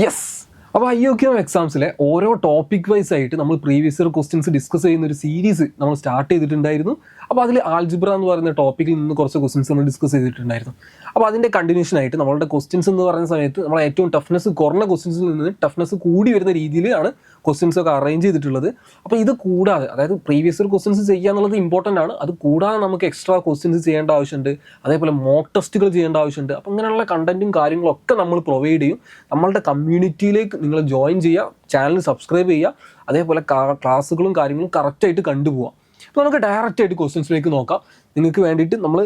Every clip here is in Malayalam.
യെസ്. അപ്പോൾ IOQM എക്സാംസിലെ ഓരോ ടോപ്പിക് വൈസ് ആയിട്ട് നമ്മൾ പ്രീവിയസ് ഇയർ ക്വസ്റ്റ്യൻസ് ഡിസ്കസ് ചെയ്യുന്ന ഒരു സീരീസ് നമ്മൾ സ്റ്റാർട്ട് ചെയ്തിട്ടുണ്ടായിരുന്നു. അപ്പോൾ അതിൽ ആൽജിബ്ര എന്ന് പറയുന്ന ടോപ്പിക്കിൽ നിന്ന് കുറച്ച് ക്വസ്റ്റ്യൻസ് നമ്മൾ ഡിസ്കസ് ചെയ്തിട്ടുണ്ടായിരുന്നു. അപ്പോൾ അതിൻ്റെ കണ്ടിന്യൂഷൻ ആയിട്ട് നമ്മളുടെ ക്വസ്റ്റ്യൻസ് എന്ന് പറയുന്ന സമയത്ത് നമ്മൾ ഏറ്റവും ടഫ്നെസ് കുറഞ്ഞ ക്വസ്റ്റ്യൻസിൽ നിന്ന് ടഫ്നെസ് കൂടി വരുന്ന രീതിയിലാണ് ക്വസ്റ്റ്യൻസ് ഒക്കെ അറേഞ്ച് ചെയ്തിട്ടുള്ളത്. അപ്പോൾ ഇത് കൂടാതെ, അതായത് പ്രീവിയസ് ഇയർ ക്വസ്റ്റ്യൻസ് ചെയ്യുക എന്നുള്ളത് ഇമ്പോർട്ടൻ്റ് ആണ്. അത് കൂടാതെ നമുക്ക് എക്സ്ട്രാ ക്വസ്റ്റ്യൻസ് ചെയ്യേണ്ട ആവശ്യമുണ്ട്, അതേപോലെ മോക്ക് ടെസ്റ്റുകൾ ചെയ്യേണ്ട ആവശ്യമുണ്ട്. അപ്പോൾ അങ്ങനെയുള്ള കണ്ടന്റും കാര്യങ്ങളൊക്കെ നമ്മൾ പ്രൊവൈഡ് ചെയ്യും. നമ്മളുടെ കമ്മ്യൂണിറ്റിയിലേക്ക് നിങ്ങൾ ജോയിൻ ചെയ്യുക, ചാനൽ സബ്സ്ക്രൈബ് ചെയ്യുക, അതേപോലെ ക്ലാസ്സുകളും കാര്യങ്ങളും കറക്റ്റായിട്ട് കണ്ടുപോകാം. അപ്പോൾ നമുക്ക് ഡയറക്റ്റായിട്ട് ക്വസ്റ്റ്യൻസിലേക്ക് നോക്കാം. നിങ്ങൾക്ക് വേണ്ടിയിട്ട് നമ്മൾ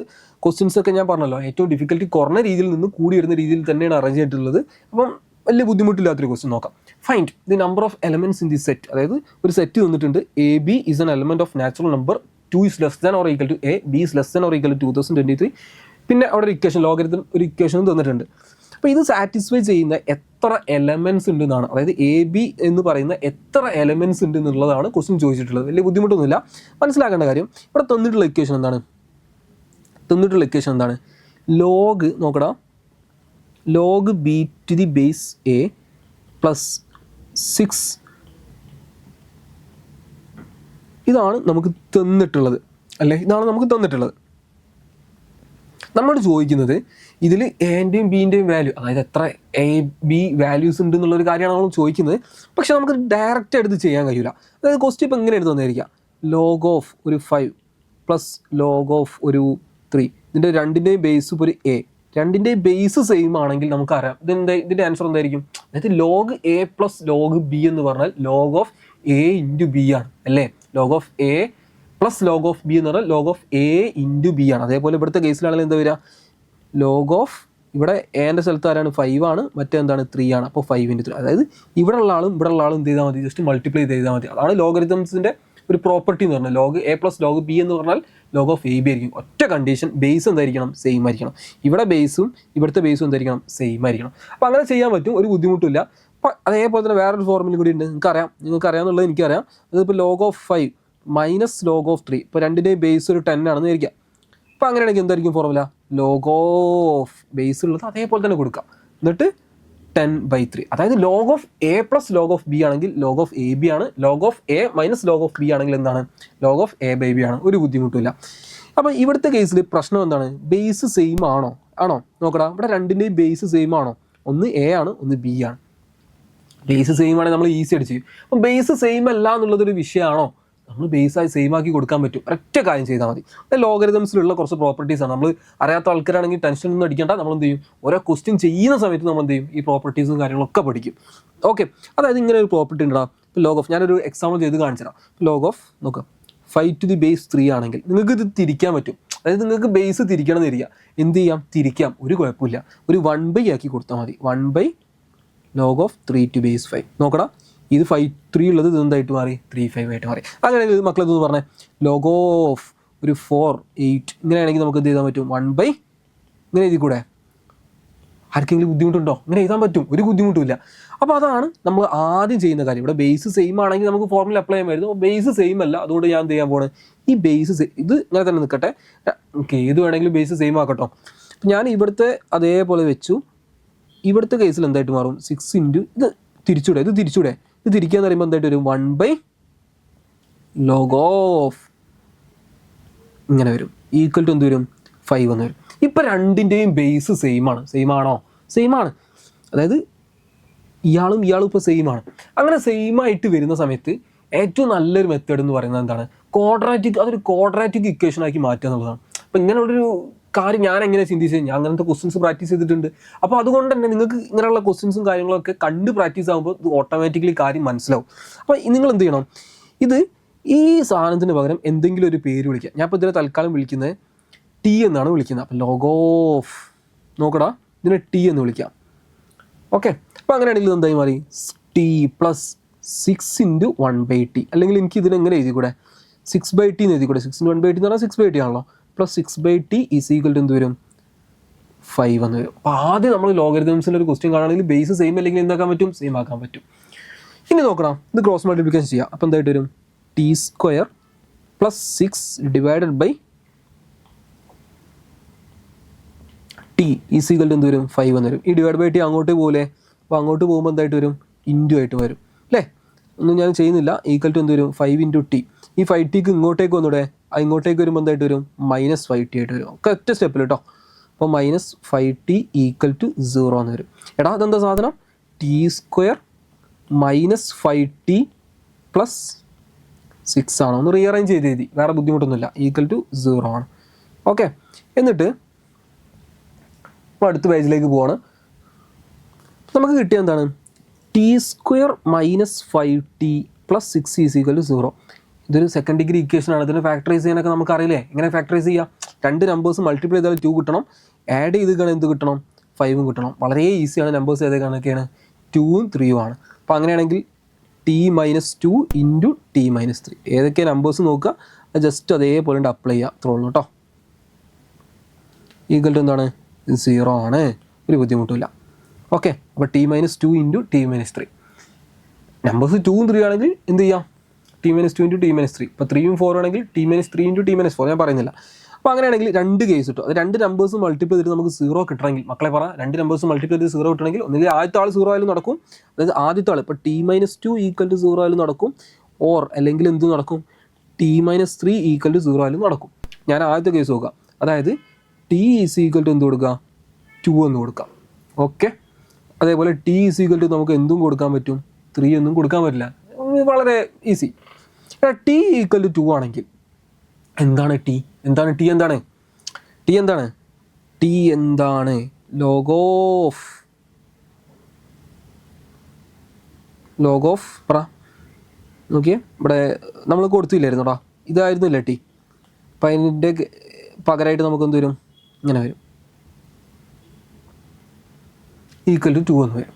ക്വസ്റ്റ്യൻസ് ഒക്കെ ഞാൻ പറഞ്ഞല്ലോ, ഏറ്റവും ഡിഫിക്കൽറ്റി കുറഞ്ഞ രീതിയിൽ നിന്ന് കൂടി വരുന്ന രീതിയിൽ തന്നെയാണ് അറേഞ്ച് ചെയ്തിട്ടുള്ളത്. അപ്പം വലിയ ബുദ്ധിമുട്ടില്ലാത്തൊരു ക്വസ്റ്റ്യൻ നോക്കാം. Find the number of elements in the set. അതായത് ഒരു സെറ്റ് തന്നിട്ടുണ്ട്, AB is N element of natural number 2 is less than or equal to A, B is less than or equal to 2023. പിന്നെ അവിടെ ഒരു ഇക്വേഷൻ, ലോഗരിതം ഒരു ഇക്വേഷനും തന്നിട്ടുണ്ട്. അപ്പോൾ ഇത് സാറ്റിസ്ഫൈ ചെയ്യുന്ന എത്ര എലമെന്റ്സ് ഉണ്ട് എന്നാണ്, അതായത് AB എന്ന് പറയുന്ന എത്ര എലമെന്റ്സ് ഉണ്ട് എന്നുള്ളതാണ് ക്വസ്റ്റ്യൻ ചോദിച്ചിട്ടുള്ളത്. വലിയ ബുദ്ധിമുട്ടൊന്നുമില്ല, മനസ്സിലാക്കേണ്ട കാര്യം. ഇവിടെ തന്നിട്ടുള്ള ഇക്വേഷൻ എന്താണ്? ലോഗ് നോക്കടാ, log B to the base A plus 6. ഇതാണ് നമുക്ക് തന്നിട്ടുള്ളത് അല്ലേ? ഇതാണ് നമുക്ക് തന്നിട്ടുള്ളത്. നമ്മൾ ചോദിക്കുന്നത് ഇതിൽ എൻ്റെയും ബീൻ്റെയും വാല്യൂ, അതായത് എത്ര AB വാല്യൂസ് ഉണ്ട് എന്നുള്ളൊരു കാര്യമാണ് നമ്മൾ ചോദിക്കുന്നത്. പക്ഷെ നമുക്ക് ഡയറക്റ്റ് എടുത്ത് ചെയ്യാൻ കഴിയില്ല. അതായത് ക്വസ്റ്റ്യൻ ഇപ്പോൾ എങ്ങനെ എടുത്തുവന്നിരിക്കുക, ലോഗ് ഓഫ് ഒരു 5 പ്ലസ് ലോഗ് ഓഫ് ഒരു 3, ഇതിൻ്റെ രണ്ടിൻ്റെയും ബേസ് ഇപ്പോൾ ഒരു A, രണ്ടിൻ്റെയും ബേസ് സെയിം ആണെങ്കിൽ നമുക്കറിയാം ഇതിൻ്റെ ആൻസർ എന്തായിരിക്കും. അതായത് log A plus log B എന്ന് പറഞ്ഞാൽ log of A into B ആണ് അല്ലേ? Log of A plus log of B എന്ന് പറഞ്ഞാൽ log of A into B ആണ്. അതേപോലെ ഇവിടുത്തെ കേസിലാണെങ്കിൽ എന്താ വരിക, ലോഗ് ഓഫ് ഇവിടെ എൻ്റെ സ്ഥലത്ത് ആരാണ് 5 ആണ്, മറ്റേ എന്താണ് 3 ആണ്. അപ്പോൾ 5 × 3, അതായത് ഇവിടെ ഉള്ള ആളും എന്ത് ചെയ്താൽ മതി, ജസ്റ്റ് മൾട്ടിപ്ലൈ ചെയ്താൽ മതി. അതാണ് ലോഗരിതംസിൻ്റെ ഒരു പ്രോപ്പർട്ടി എന്ന് പറഞ്ഞാൽ. Log A plus log B എന്ന് പറഞ്ഞാൽ ലോഗ് ഓഫ് AB ആയിരിക്കും. ഒറ്റ കണ്ടീഷൻ, ബേസ് എന്തായിരിക്കണം, സെയിം ആയിരിക്കണം. ഇവിടെ ബേസും ഇവിടുത്തെ ബേസും എന്തായിരിക്കണം, സെയിം ആയിരിക്കണം. അപ്പോൾ അങ്ങനെ ചെയ്യാൻ പറ്റും, ഒരു ബുദ്ധിമുട്ടില്ല. അപ്പോൾ അതേപോലെ തന്നെ വേറൊരു ഫോർമുല കൂടി ഉണ്ട്, നിങ്ങൾക്ക് അറിയാമെന്നുള്ളത് എനിക്കറിയാം. അതിപ്പോൾ log of 5 minus log of 3. ഇപ്പോൾ രണ്ടിൻ്റെയും ബേസ് ഒരു 10 ആണെന്ന് വിചാരിക്കാം. അപ്പോൾ അങ്ങനെയാണെങ്കിൽ എന്തായിരിക്കും ഫോർമുല, ലോഗ് ഓഫ് ബേസ് ഉള്ളത് അതേപോലെ തന്നെ കൊടുക്കാം, എന്നിട്ട് 10/3. അതായത് log of A plus log of B ആണെങ്കിൽ ലോഗ് ഓഫ് AB ആണ്, log of A minus log of B ആണെങ്കിൽ എന്താണ്, ലോഗ് ഓഫ് A/B ആണ്. ഒരു ബുദ്ധിമുട്ടില്ല. അപ്പോൾ ഇവിടുത്തെ കേസിൽ പ്രശ്നം എന്താണ്, ബേസ് സെയിം ആണോ നോക്കടാ. ഇവിടെ രണ്ടിൻ്റെയും ബേസ് സെയിം ആണോ, ഒന്ന് A ആണ്, ഒന്ന് B ആണ്. ബേസ് സെയിം ആണെങ്കിൽ നമ്മൾ ഈസി ആയിട്ട് ചെയ്യും. അപ്പോൾ ബേസ് സെയിം അല്ല എന്നുള്ളതൊരു വിഷയമാണോ, നമ്മൾ ബേസായി സെയിം ആക്കി കൊടുക്കാൻ പറ്റും. ഒറ്റ കാര്യം ചെയ്താൽ മതി. ലോഗരിതംസിലുള്ള കുറച്ച് പ്രോപ്പർട്ടീസാണ്. നമ്മൾ അറിയാത്ത ആൾക്കാരാണെങ്കിൽ ടെൻഷൻ ഒന്നും അടിക്കേണ്ട. നമ്മൾ എന്ത് ചെയ്യും, ഓരോ ക്വസ്റ്റ്യൻ ചെയ്യുന്ന സമയത്ത് നമ്മൾ എന്ത് ചെയ്യും, ഈ പ്രോപ്പർട്ടീസും കാര്യങ്ങളൊക്കെ പഠിക്കും. ഓക്കെ, അതായത് ഇങ്ങനെ ഒരു പ്രോപ്പർട്ടി ഉണ്ടാ. ഇപ്പോൾ ലോഗ് ഓഫ്, ഞാനൊരു എക്സാമ്പിൾ ചെയ്ത് കാണിച്ചു തരാം. ലോഗ് ഓഫ് നോക്കുക, 5 to the base 3 ആണെങ്കിൽ നിങ്ങൾക്ക് ഇത് തിരിക്കാൻ പറ്റും. അതായത് നിങ്ങൾക്ക് ബേസ് തിരിക്കണം എന്ന് ഇരിക്കുക, എന്ത് ചെയ്യാം, തിരിക്കാം, ഒരു കുഴപ്പമില്ല. ഒരു 1/, ആക്കി കൊടുത്താൽ മതി. 1/, ലോഗ് ഓഫ് 3 to base 5. നോക്കടാ, ഇത് 5/3 ഉള്ളത് ഇത് എന്തായിട്ട് മാറി, 3/5 ആയിട്ട് മാറി. അങ്ങനെയാണെങ്കിൽ മക്കളെന്ന് പറഞ്ഞാൽ ലോഗ് ഓഫ് ഒരു 4/8 ഇങ്ങനെയാണെങ്കിൽ നമുക്ക് എന്ത് ചെയ്താൽ പറ്റും, 1/, ഇങ്ങനെ എഴുതി കൂടെ. ആർക്കെങ്കിലും ബുദ്ധിമുട്ടുണ്ടോ? ഇങ്ങനെ എഴുതാൻ പറ്റും, ഒരു ബുദ്ധിമുട്ടുമില്ല. അപ്പോൾ അതാണ് നമ്മൾ ആദ്യം ചെയ്യുന്ന കാര്യം. ഇവിടെ ബേസ് സെയിം ആണെങ്കിൽ നമുക്ക് ഫോർമുല അപ്ലൈ ചെയ്യാൻ പറ്റും. ബേസ് സെയിം അല്ല, അതുകൊണ്ട് ഞാൻ എന്ത് ചെയ്യാൻ പോകണം, ഈ ബേസ് ഇത് ഇങ്ങനെ തന്നെ നിൽക്കട്ടെ. നമുക്ക് ഏത് വേണമെങ്കിലും ബേസ് സെയിം ആക്കട്ടോ. ഞാൻ ഇവിടുത്തെ അതേപോലെ വെച്ചു. ഇവിടുത്തെ കേസിൽ എന്തായിട്ട് മാറും, 6 × ഇത് തിരിച്ചൂടെ, ഇത് തിരിക്കുക എന്ന് പറയുമ്പോൾ എന്തായിട്ട് വരും, 1/, ലോഗ് ഓഫ് ഇങ്ങനെ വരും, ഈക്വൽ ടു എന്ത് വരും, 5 എന്ന് വരും. ഇപ്പം രണ്ടിൻ്റെയും ബേസ് സെയിം ആണോ, സെയിം ആണ്. അതായത് ഇയാളും ഇപ്പോൾ സെയിം ആണ്. അങ്ങനെ സെയിം ആയിട്ട് വരുന്ന സമയത്ത് ഏറ്റവും നല്ലൊരു മെത്തേഡ് എന്ന് പറയുന്നത് എന്താണ്, അതൊരു ക്വാഡ്രാറ്റിക് ഇക്വേഷൻ ആക്കി മാറ്റുക എന്നുള്ളതാണ്. അപ്പം ഇങ്ങനെയുള്ളൊരു കാര്യം ഞാൻ എങ്ങനെ ചിന്തിച്ചത്, ഞാൻ അങ്ങനത്തെ ക്വസ്റ്റ്യൻസ് പ്രാക്ടീസ് ചെയ്തിട്ടുണ്ട്. അപ്പോൾ അതുകൊണ്ട് തന്നെ നിങ്ങൾക്ക് ഇങ്ങനെയുള്ള ക്വസ്റ്റ്യൻസും കാര്യങ്ങളൊക്കെ കണ്ട് പ്രാക്ടീസ് ആകുമ്പോൾ ഇത് ഓട്ടോമാറ്റിക്കലി കാര്യം മനസ്സിലാവും. അപ്പോൾ നിങ്ങൾ എന്ത് ചെയ്യണം, ഈ സാധനത്തിന് പകരം എന്തെങ്കിലും ഒരു പേര് വിളിക്കുക. ഞാൻ ഇപ്പോൾ ഇതിനെ തൽക്കാലം വിളിക്കുന്നത് T എന്നാണ് വിളിക്കുന്നത്. അപ്പോൾ ലോഗ് ഓഫ് നോക്കടാ, ഇതിനെ T എന്ന് വിളിക്കാം. ഓക്കെ, അപ്പോൾ അങ്ങനെയാണെങ്കിൽ എന്തായി മാറി, T പ്ലസ് 6 × 1/T. അല്ലെങ്കിൽ എനിക്ക് ഇതിനെങ്ങനെ എഴുതി കൂടെ, 6/T എന്ന് എഴുതി കൂടെ. 6 × 1/T എന്ന് പറഞ്ഞാൽ 6/T ആണല്ലോ. Plus 6/T is equal to എന്ത് വരും, 5 എന്ന് വരും. അപ്പോൾ ആദ്യം നമ്മൾ ലോഗരിതംസിൻ്റെ ഒരു ക്വസ്റ്റ്യൻ കാണുകയാണെങ്കിൽ ബേസ് സെയിം അല്ലെങ്കിൽ എന്താക്കാൻ പറ്റും, സെയിം ആക്കാൻ പറ്റും. ഇനി നോക്കണം, ഇത് ക്രോസ് മൾട്ടിപ്ലിക്കേഷൻ ചെയ്യാം. അപ്പോൾ എന്തായിട്ട് വരും, T² plus 6 / T is equal to എന്ത് വരും, 5 എന്ന് വരും. ഈ ഡിവൈഡ് ബൈ T അങ്ങോട്ട് പോലെ അപ്പോൾ അങ്ങോട്ട് പോകുമ്പോൾ എന്തായിട്ട് വരും, ഇൻറ്റു ആയിട്ട് വരും അല്ലേ. ഒന്നും ഞാൻ ചെയ്യുന്നില്ല. ഈക്വൽ ടു എന്ത് വരും, 5 × t. ഈ 5t ഇങ്ങോട്ടേക്ക് വന്നൂടെ, ഇങ്ങോട്ടേക്ക് വരുമ്പോൾ എന്തായിട്ട് വരും, -5t ആയിട്ട് വരും. ഒക്കെ ഒറ്റ സ്റ്റെപ്പിൽ കേട്ടോ. അപ്പോൾ -5t = 0 എന്ന് വരും. എടാ അതെന്താ സാധനം, t² -5t + 6 ആണോ, ഒന്ന് റീഅറേഞ്ച് ചെയ്ത് എഴുതി, വേറെ ബുദ്ധിമുട്ടൊന്നുമില്ല. = 0 ആണ്. ഓക്കെ, എന്നിട്ട് ഇപ്പോൾ അടുത്ത പേജിലേക്ക് പോവാണ്. നമുക്ക് കിട്ടിയ എന്താണ്, t² -5t + 6 = 0. ഇതൊരു സെക്കൻഡ് ഡിഗ്രി ഇക്വേഷൻ ആണ്. ഇതിനെ ഫാക്ടറൈസ് ചെയ്യാനൊക്കെ നമുക്ക് അറിയില്ലേ, എങ്ങനെ ഫാക്ടറൈസ് ചെയ്യാം. രണ്ട് നമ്പേഴ്സ് മൾട്ടിപ്ലൈ ചെയ്താൽ 2 കിട്ടണം, ആഡ് ചെയ്ത് എന്ത് കിട്ടണം, 5 കിട്ടണം. വളരെ ഈസിയാണ്. നമ്പേഴ്സ് ഏതൊക്കെയാണ്, 2ഉം 3ഉം ആണ്. അപ്പോൾ അങ്ങനെയാണെങ്കിൽ t - 2 × t - 3 ഏതൊക്കെയാണ് നമ്പേഴ്സ് നോക്കുക, ജസ്റ്റ് അതേപോലെ അപ്ലൈ ചെയ്യുക, അത്രേ ഉള്ളൂ കേട്ടോ. ഈക്വൽ ടു എന്താണ്, 0 ആണ്, ഒരു ബുദ്ധിമുട്ടില്ല. ഓക്കെ, അപ്പോൾ t - 2 × t - 3 നമ്പേഴ്സ് 2ഉം 3 ആണെങ്കിൽ എന്ത് ചെയ്യാം, t - 2 × t - 3. ഇപ്പോൾ 3ഉം 4 ആണെങ്കിൽ t - 3 × t - 4 ഞാൻ പറയുന്നില്ല. അപ്പോൾ അങ്ങനെയാണെങ്കിൽ രണ്ട് കേസ് കിട്ടും. അത് രണ്ട് നമ്പേഴ്സ് മൾട്ടിപ്ലൈ ചെയ്തിട്ട് നമുക്ക് 0 കിട്ടണമെങ്കിൽ, മക്കളെ പറ, രണ്ട് നമ്പേഴ്സ് മൾട്ടിപ്ലൈ ചെയ്ത് 0 കിട്ടണമെങ്കിൽ ഒന്നുകിൽ ആദ്യത്തെ ആൾ 0 ആയാലും നടക്കും, അതായത് ആദ്യത്തെ ആൾ ഇപ്പോൾ t - 2 = 0 ആയാലും നടക്കും, ഓർ അല്ലെങ്കിൽ എന്ത് നടക്കും, t - 3 = 0 ആയാലും നടക്കും. ഞാൻ ആദ്യത്തെ കേസ് നോക്കാം, അതായത് t = എന്ത് കൊടുക്കുക, 2 എന്ന് കൊടുക്കാം. ഓക്കെ, അതേപോലെ t = നമുക്ക് എന്തും കൊടുക്കാൻ പറ്റും, 3 ഒന്നും കൊടുക്കാൻ പറ്റില്ല, വളരെ ഈസി. t = 2 ആണെങ്കിൽ എന്താണ് t, എന്താണ് t, എന്താണ് t, എന്താണ് t, എന്താണ് log of പറ നോക്കിയേ, ഇവിടെ നമ്മൾ കൊടുത്തില്ലായിരുന്നോടാ, ഇതായിരുന്നില്ല t. അപ്പം അതിൻ്റെ പകരമായിട്ട് നമുക്ക് എന്ത് വരും, ഇങ്ങനെ വരും, = 2 എന്ന് വരും.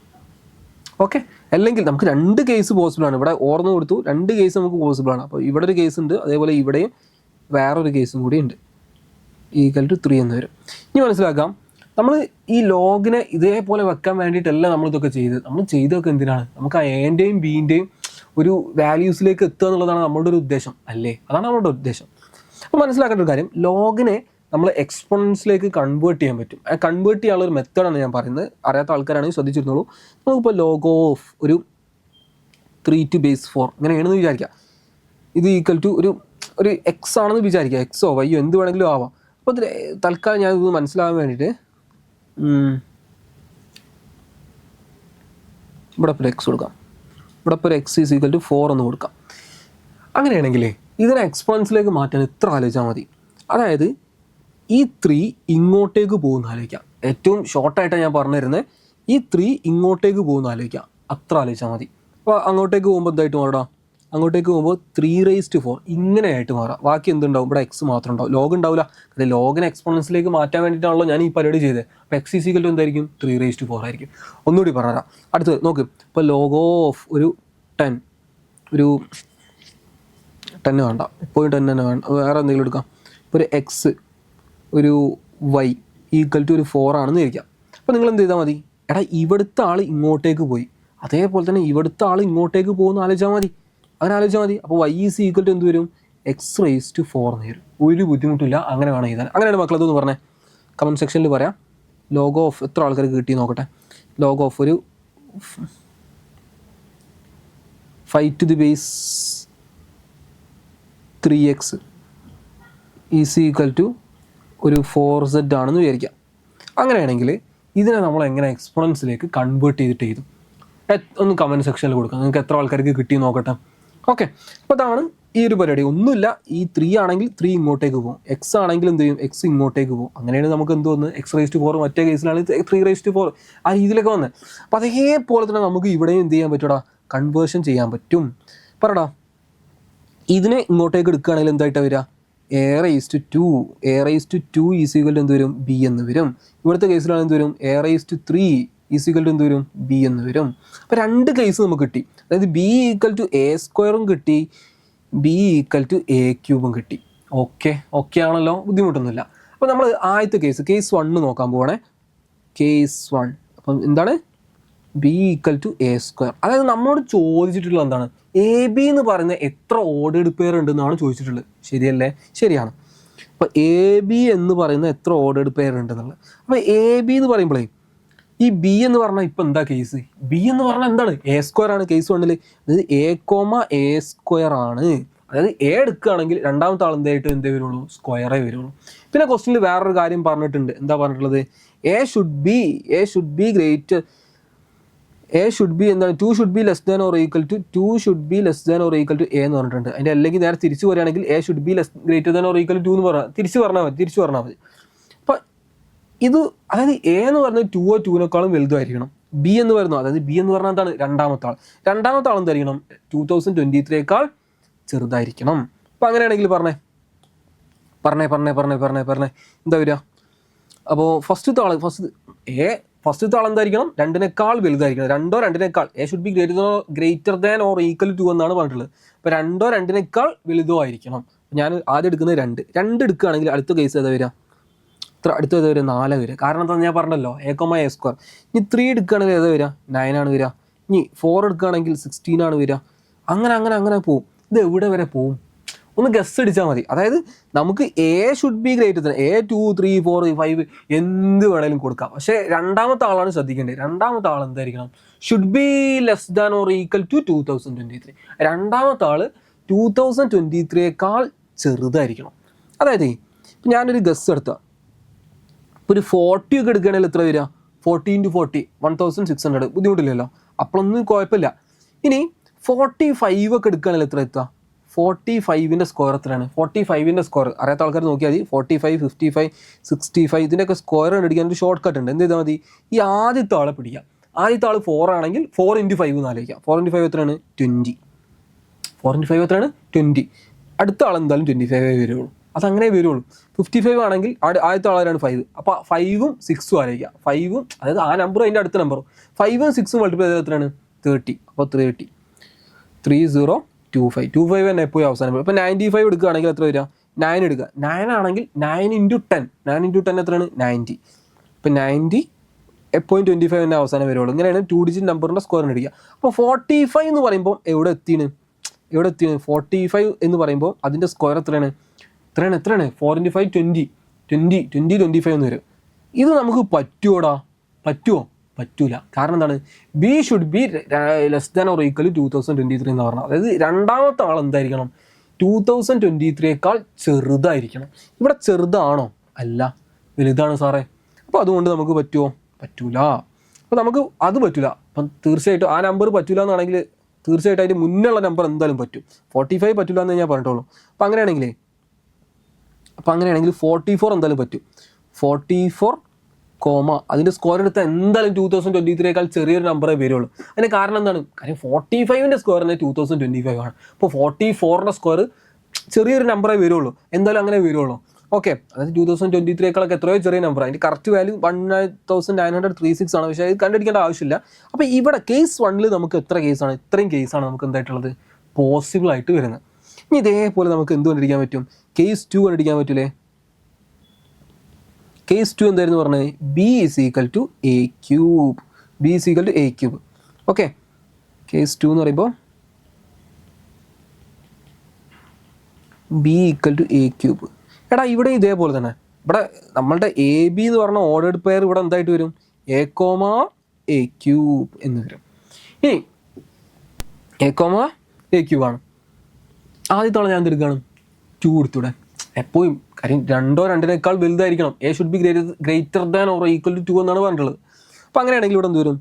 ഓക്കെ, അല്ലെങ്കിൽ നമുക്ക് രണ്ട് കേസ് പോസിബിളാണ്. ഇവിടെ ഓർന്ന് കൊടുത്തു, രണ്ട് കേസ് നമുക്ക് പോസിബിളാണ്. അപ്പോൾ ഇവിടെ ഒരു കേസ് ഉണ്ട്, അതേപോലെ ഇവിടെയും വേറൊരു കേസും കൂടി ഉണ്ട്, = 3 എന്ന് വരും. ഇനി മനസ്സിലാക്കാം, നമ്മൾ ഈ ലോഗിനെ ഇതേപോലെ വെക്കാൻ വേണ്ടിയിട്ടല്ല നമ്മളിതൊക്കെ ചെയ്തത്. നമ്മൾ ചെയ്തതൊക്കെ എന്തിനാണ്, നമുക്ക് ആ എൻ്റെയും ബീൻ്റെയും ഒരു വാല്യൂസിലേക്ക് എത്തുക എന്നുള്ളതാണ് നമ്മളുടെ ഒരു ഉദ്ദേശം അല്ലേ, അതാണ് നമ്മളുടെ ഉദ്ദേശം. അപ്പോൾ മനസ്സിലാക്കേണ്ട ഒരു കാര്യം, ലോഗിനെ നമ്മൾ എക്സ്പോണൻസിലേക്ക് കൺവേർട്ട് ചെയ്യാൻ പറ്റും. ആ കൺവേർട്ട് ചെയ്യാനുള്ള ഒരു മെത്തേഡാണ് ഞാൻ പറയുന്നത്. അറിയാത്ത ആൾക്കാരാണെങ്കിൽ ശ്രദ്ധിച്ചിരുന്നോളൂ. നമുക്കിപ്പോൾ log of ഒരു 3 × 4 ഇങ്ങനെയാണെന്ന് വിചാരിക്കാം. ഇത് = ഒരു എക്സ് ആണെന്ന് വിചാരിക്കുക, എക്സോ വൈയോ എന്ത് വേണമെങ്കിലും ആവാം. അപ്പോൾ ഇതിൽ തൽക്കാലം ഞാൻ ഇത് മനസ്സിലാകാൻ വേണ്ടിയിട്ട് ഇവിടെ ഇപ്പോൾ എക്സ് കൊടുക്കാം, ഇവിടെ ഇപ്പോൾ x = 4 എന്ന് കൊടുക്കാം. അങ്ങനെയാണെങ്കിൽ ഇതിനെ എക്സ്പോണൻസിലേക്ക് മാറ്റാൻ ഇത്ര ആലോചിച്ചാൽ മതി. അതായത് ഈ 3 ഇങ്ങോട്ടേക്ക് പോകുന്ന ആലോചിക്കാം. ഏറ്റവും ഷോർട്ടായിട്ടാണ് ഞാൻ പറഞ്ഞു തരുന്നത്. ഈ 3 ഇങ്ങോട്ടേക്ക് പോകുന്ന ആലോചിക്കാം, അത്ര ആലോചിച്ചാൽ മതി. അപ്പോൾ അങ്ങോട്ടേക്ക് പോകുമ്പോൾ എന്തായിട്ട് മാറാം, അങ്ങോട്ടേക്ക് പോകുമ്പോൾ 3⁴ ഇങ്ങനെയായിട്ട് മാറാം. ബാക്കി എന്തുണ്ടാവും, ഇവിടെ എക്സ് മാത്രം ഉണ്ടാവും, ലോഗ് ഉണ്ടാവില്ല. അത് ലോഗിനെ എക്സ്പോണൻസിലേക്ക് മാറ്റാൻ വേണ്ടിയിട്ടാണല്ലോ ഞാൻ ഈ പരിപാടി ചെയ്തത്. അപ്പോൾ x = എന്തായിരിക്കും, 3⁴ ആയിരിക്കും. ഒന്നുകൂടി പറഞ്ഞുതരാം. അടുത്ത് നോക്ക്, ഇപ്പോൾ log of ഒരു 10, ഒരു 10 വേണ്ട, ഇപ്പോഴും 10 തന്നെ വേണ്ട, വേറെ എന്തെങ്കിലും എടുക്കാം. ഇപ്പോൾ ഒരു എക്സ് ഒരു y = ഒരു 4 ആണെന്ന് വിചാരിക്കാം. അപ്പോൾ നിങ്ങൾ എന്ത് ചെയ്താൽ മതി, എടാ ഇവിടുത്തെ ആൾ ഇങ്ങോട്ടേക്ക് പോയി, അതേപോലെ തന്നെ ഇവിടുത്തെ ആൾ ഇങ്ങോട്ടേക്ക് പോകുന്ന ആലോചിച്ചാൽ മതി, അങ്ങനെ ആലോചിച്ചാൽ മതി. അപ്പോൾ y = എന്ത് വരും, x⁴ എന്ന് വരും. ഒരു ബുദ്ധിമുട്ടില്ല, അങ്ങനെ വേണം എഴുതാൻ. അങ്ങനെയാണ് മക്കളതൊന്ന് പറഞ്ഞേ, കമൻറ്റ് സെക്ഷനിൽ പറയാം. log of എത്ര ആൾക്കാർക്ക് കിട്ടി നോക്കട്ടെ. log of ഒരു 5³ 3x = ഒരു 4z ആണെന്ന് വിചാരിക്കാം. അങ്ങനെയാണെങ്കിൽ ഇതിനെ നമ്മൾ എങ്ങനെ എക്സ്പോണൻസിലേക്ക് കൺവേർട്ട് ചെയ്തിട്ട് ചെയ്തു, ഒന്ന് കമൻറ്റ് സെക്ഷനിൽ കൊടുക്കാം. നിങ്ങൾക്ക് എത്ര ആൾക്കാർക്ക് കിട്ടി നോക്കട്ടെ. ഓക്കെ, അപ്പോൾ അതാണ് ഈ ഒരു പരിപാടി. ഒന്നുമില്ല, ഈ 3 ആണെങ്കിൽ 3 ഇങ്ങോട്ടേക്ക് പോകും, എക്സ് ആണെങ്കിൽ എന്ത് ചെയ്യും, എക്സ് ഇങ്ങോട്ടേക്ക് പോകും. അങ്ങനെയാണ് നമുക്ക് എന്ത് വന്നത്, x⁴, മറ്റേ കേസിലാണെങ്കിൽ 3⁴ ആ രീതിയിലൊക്കെ വന്നത്. അപ്പോൾ അതേപോലെ തന്നെ നമുക്ക് ഇവിടെയും എന്ത് ചെയ്യാൻ പറ്റൂടാ, കൺവേർഷൻ ചെയ്യാൻ പറ്റും. പറടാ, ഇതിനെ ഇങ്ങോട്ടേക്ക് എടുക്കുകയാണെങ്കിൽ എന്തായിട്ടാണ് വരിക, a⁴ = എന്ത് വരും, b എന്ന് വരും. ഇവിടുത്തെ കേസിലാണ് എന്ത് വരും, a⁴ എന്ത് വരും, b എന്ന് വരും. അപ്പോൾ രണ്ട് കേസ് നമുക്ക് കിട്ടി. അതായത് b = a² കിട്ടി, b = a³ കിട്ടി. ഓക്കെ ആണല്ലോ, ബുദ്ധിമുട്ടൊന്നുമില്ല. അപ്പോൾ നമ്മൾ ആദ്യത്തെ കേസ് 1 നോക്കാൻ പോവാണേ. കേസ് 1 അപ്പം എന്താണ്, b = a². അതായത് നമ്മളോട് ചോദിച്ചിട്ടുള്ളത് എന്താണ്, AB എന്ന് പറയുന്ന എത്ര ഓർഡേർഡ് പെയർ ഉണ്ടെന്നാണ് ചോദിച്ചിട്ടുള്ളത്. ശരിയല്ലേ, ശരിയാണ്. അപ്പോൾ AB എന്ന് പറയുന്ന എത്ര ഓർഡേർഡ് പെയർ ഉണ്ടെന്നുള്ളത്. അപ്പോൾ AB എന്ന് പറയുമ്പോഴേ ഈ ബി എന്ന് പറഞ്ഞാൽ ഇപ്പം എന്താ കേസ്? ബി എന്ന് പറഞ്ഞാൽ എന്താണ്? എ സ്ക്വയർ ആണ് കേസ് 1. അതായത് A,A² ആണ്. അതായത് എ എടുക്കുകയാണെങ്കിൽ രണ്ടാമത്തെ ആൾ എന്തായിട്ട് എന്തേ വരുള്ളൂ? സ്ക്വയറേ വരുള്ളൂ. പിന്നെ ക്വസ്റ്റ്യനിൽ വേറൊരു കാര്യം പറഞ്ഞിട്ടുണ്ട്. എന്താ പറഞ്ഞിട്ടുള്ളത്? A should be greater, A should be എന്താണ്? 2 should be less than or equal to A എന്ന് പറഞ്ഞിട്ടുണ്ട്. അതിൻ്റെ അല്ലെങ്കിൽ നേരെ തിരിച്ചു പറയുകയാണെങ്കിൽ A should be greater than or equal to എന്ന് പറഞ്ഞാൽ തിരിച്ചു പറഞ്ഞാൽ മതി. അപ്പം ഇത് അതായത് എ എന്ന് പറഞ്ഞാൽ 2 വലുതായിരിക്കണം. ബി എന്ന് പറഞ്ഞാൽ എന്താണ്? രണ്ടാമത്തെ ആൾ എന്തായിരിക്കണം? 2023 ചെറുതായിരിക്കണം. അപ്പം അങ്ങനെയാണെങ്കിൽ പറഞ്ഞേ എന്താ വരിക? അപ്പോൾ ഫസ്റ്റത്തെ ആൾ എന്തായിരിക്കണം? 2 വലുതായിരിക്കണം. 2 A should be greater than or equal to എന്നാണ് പറഞ്ഞിട്ടുള്ളത്. അപ്പോൾ 2 വലുതോ ആയിരിക്കണം. ഞാൻ ആദ്യം എടുക്കുന്നത് 2 എടുക്കുകയാണെങ്കിൽ അടുത്ത കേസ് ഏതാ വരിക? അടുത്തത് വരിക 4 വരിക. കാരണം എന്താ ഞാൻ പറഞ്ഞല്ലോ, A,A². ഇനി 3 എടുക്കുകയാണെങ്കിൽ ഏതാ വരിക? 9 ആണ് വരിക. ഇനി 4 എടുക്കുകയാണെങ്കിൽ 16 ആണ് വരിക. അങ്ങനെ പോവും. ഇത് എവിടെ വരെ പോവും? ഒന്ന് ഗസ് അടിച്ചാൽ മതി. അതായത് നമുക്ക് A should be greater than, A 2 3 4 5 എന്ത് വേണേലും കൊടുക്കാം. പക്ഷേ രണ്ടാമത്തെ ആളാണ് ശ്രദ്ധിക്കേണ്ടത്. രണ്ടാമത്തെ ആൾ എന്തായിരിക്കണം? Should be less than or equal to 2023. രണ്ടാമത്തെ ആൾ 2023 ചെറുതായിരിക്കണം. അതായത് ഇപ്പം ഞാനൊരു ഗസ് എടുത്ത ഇപ്പോൾ ഒരു 40 ഒക്കെ എടുക്കുകയാണെങ്കിൽ എത്ര വരിക? 40 × 40 1600. ബുദ്ധിമുട്ടില്ലല്ലോ, അപ്പോഴൊന്നും കുഴപ്പമില്ല. ഇനി 45 ഒക്കെ എടുക്കുകയാണെങ്കിൽ എത്ര എത്തുക? 45ൻ്റെ സ്ക്വയർ എത്രയാണ്? 45ൻ്റെ സ്ക്വയർ അറിയാത്ത ആൾക്കാർ നോക്കിയാൽ മതി. 45 55 65 ഇതിൻ്റെയൊക്കെ സ്ക്വയർ കണ്ടുപിടിക്കാൻ ഒരു ഷോർട്ട് കട്ട് ഉണ്ട്. എന്ത് ചെയ്താൽ മതി? ഈ ആദ്യത്തെ ആളെ പിടിക്കുക. ആദ്യത്തെ ആൾ 4 ആണെങ്കിൽ 4 × 5 എന്ന് ആലോചിക്കുക. 4 × 5 എത്രയാണ്? 20. 4 × 5 എത്രയാണ്? 20. അടുത്ത ആൾ എന്തായാലും 25 വരുള്ളൂ. അതങ്ങനെ വരുള്ളൂ. 55 ആണെങ്കിൽ ആദ്യത്തെ ആളാണ് 5. അപ്പോൾ 5ഉം 6ഉം ആലോചിക്കുക. 5ഉം അതായത് ആ നമ്പറും അതിൻ്റെ അടുത്ത നമ്പറും 5ഉം 6ഉം മൾട്ടിപ്ലൈ ചെയ്താൽ എത്രയാണ്? 30. അപ്പോൾ 30 തന്നെ എപ്പോഴും അവസാനം. ഇപ്പോൾ 95 എടുക്കുകയാണെങ്കിൽ എത്ര വരിക? 9 എടുക്കുക. 9 ആണെങ്കിൽ 9 × 10 എത്രയാണ്? 90. ഇപ്പോൾ 90 എപ്പോഴും 25 തന്നെ അവസാനം വരുള്ളൂ. ഇങ്ങനെയാണ് 2 ഡിജിറ്റ് നമ്പറിൻ്റെ സ്ക്വയർ അടിക്കുക. അപ്പോൾ 45 എന്ന് പറയുമ്പോൾ എവിടെ എത്തിയാണ്? 45 എന്ന് പറയുമ്പോൾ അതിൻ്റെ സ്ക്വയർ എത്രയാണ്? 4 × 5 20 25 എന്ന് വരും. ഇത് നമുക്ക് പറ്റുമോ? പറ്റൂല. കാരണം എന്താണ്? B should be less than or equal 2023 എന്ന് പറഞ്ഞാൽ, അതായത് രണ്ടാമത്തെ ആൾ എന്തായിരിക്കണം? 2023 ചെറുതായിരിക്കണം. ഇവിടെ ചെറുതാണോ? അല്ല, വലുതാണ് സാറേ. അപ്പോൾ അതുകൊണ്ട് നമുക്ക് പറ്റൂല. അപ്പോൾ നമുക്ക് അത് പറ്റില്ല. അപ്പം തീർച്ചയായിട്ടും ആ നമ്പർ പറ്റില്ല എന്നാണെങ്കിൽ തീർച്ചയായിട്ടും അതിൻ്റെ മുന്നുള്ള നമ്പർ എന്തായാലും പറ്റും. 45 പറ്റില്ല എന്ന് ഞാൻ പറഞ്ഞിട്ടുള്ളൂ. അപ്പോൾ അങ്ങനെയാണെങ്കിൽ 44 എന്തായാലും പറ്റും. 44, അതിൻ്റെ സ്ക്വയർ എടുത്താൽ എന്തായാലും 2023 ചെറിയൊരു നമ്പറേ വരുള്ളൂ. അതിന് കാരണം എന്താണ്? കാര്യം 45ൻ്റെ സ്ക്വയർ തന്നെ 2025 ആണ്. അപ്പോൾ 44ൻ്റെ സ്ക്വയർ ചെറിയൊരു നമ്പറേ വരുള്ളൂ. എന്തായാലും അങ്ങനെ വരുള്ളൂ. ഓക്കെ, അതായത് 2023 എത്രയോ ചെറിയ നമ്പർ. അതിൻ്റെ കറക്റ്റ് വാല്യൂ 1936 ആണ്. പക്ഷേ അത് കണ്ടുപിടിക്കേണ്ട ആവശ്യമില്ല. അപ്പോൾ ഇവിടെ കേസ് 1 നമുക്ക് എത്ര കേസാണ്? ഇത്രയും കേസാണ് നമുക്ക് എന്തായിട്ടുള്ളത് പോസിബിൾ ആയിട്ട് വരുന്നത്. ഇനി ഇതേപോലെ നമുക്ക് എന്ത് കണ്ടുപിടിക്കാൻ പറ്റും? കേസ് 2 കണ്ടുപിടിക്കാൻ പറ്റൂലേ? കേസ് 2 എന്തായിരുന്നു പറഞ്ഞത്? B = A³. ഓക്കെ, കേസ് 2 എന്ന് പറയുമ്പോൾ B = A³. എടാ ഇവിടെ ഇതേപോലെ തന്നെ ഇവിടെ നമ്മളുടെ AB എന്ന് പറഞ്ഞ ഓർഡേർഡ് പെയർ ഇവിടെ എന്തായിട്ട് വരും? A,A³ എന്ന് വരും. ഇനി A,A³ ആണ്. ആദ്യത്തെ ആൾ ഞാൻ എന്തെടുക്കുകയാണ്? 2 എടുത്തൂടെ? എപ്പോഴും കാര്യം 2 വലുതായിരിക്കണം. A should be greater than or equal to 2 എന്നാണ് പറഞ്ഞിട്ടുള്ളത്. അപ്പോൾ അങ്ങനെയാണെങ്കിൽ ഇവിടെ എന്ത് വരും?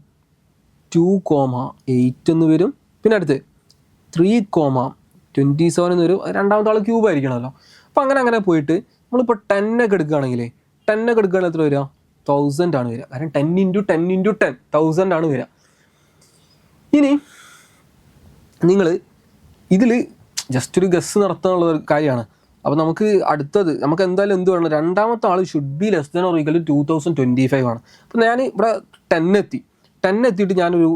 2,8 എന്ന് വരും. പിന്നെ അടുത്ത് 3,27 എന്ന് വരും. രണ്ടാമത്തെ ആൾ ക്യൂബ് ആയിരിക്കണമല്ലോ. അപ്പോൾ അങ്ങനെ പോയിട്ട് നമ്മളിപ്പോൾ 10 ഒക്കെ എടുക്കുകയാണെങ്കിൽ എത്ര വരിക? 1000 ആണ് വരിക. കാരണം 10 × 10 × 10 1000 ആണ് വരിക. ഇനി നിങ്ങൾ ഇതിൽ ജസ്റ്റ് ഒരു ഗസ് നടത്താനുള്ള ഒരു കാര്യമാണ്. അപ്പോൾ നമുക്ക് അടുത്തത് നമുക്ക് എന്തായാലും എന്ത് വേണം? രണ്ടാമത്തെ ആൾ should be less than or equal to 2025 ആണ്. അപ്പോൾ ഞാൻ ഇവിടെ 10 എത്തിയിട്ട് ഞാനൊരു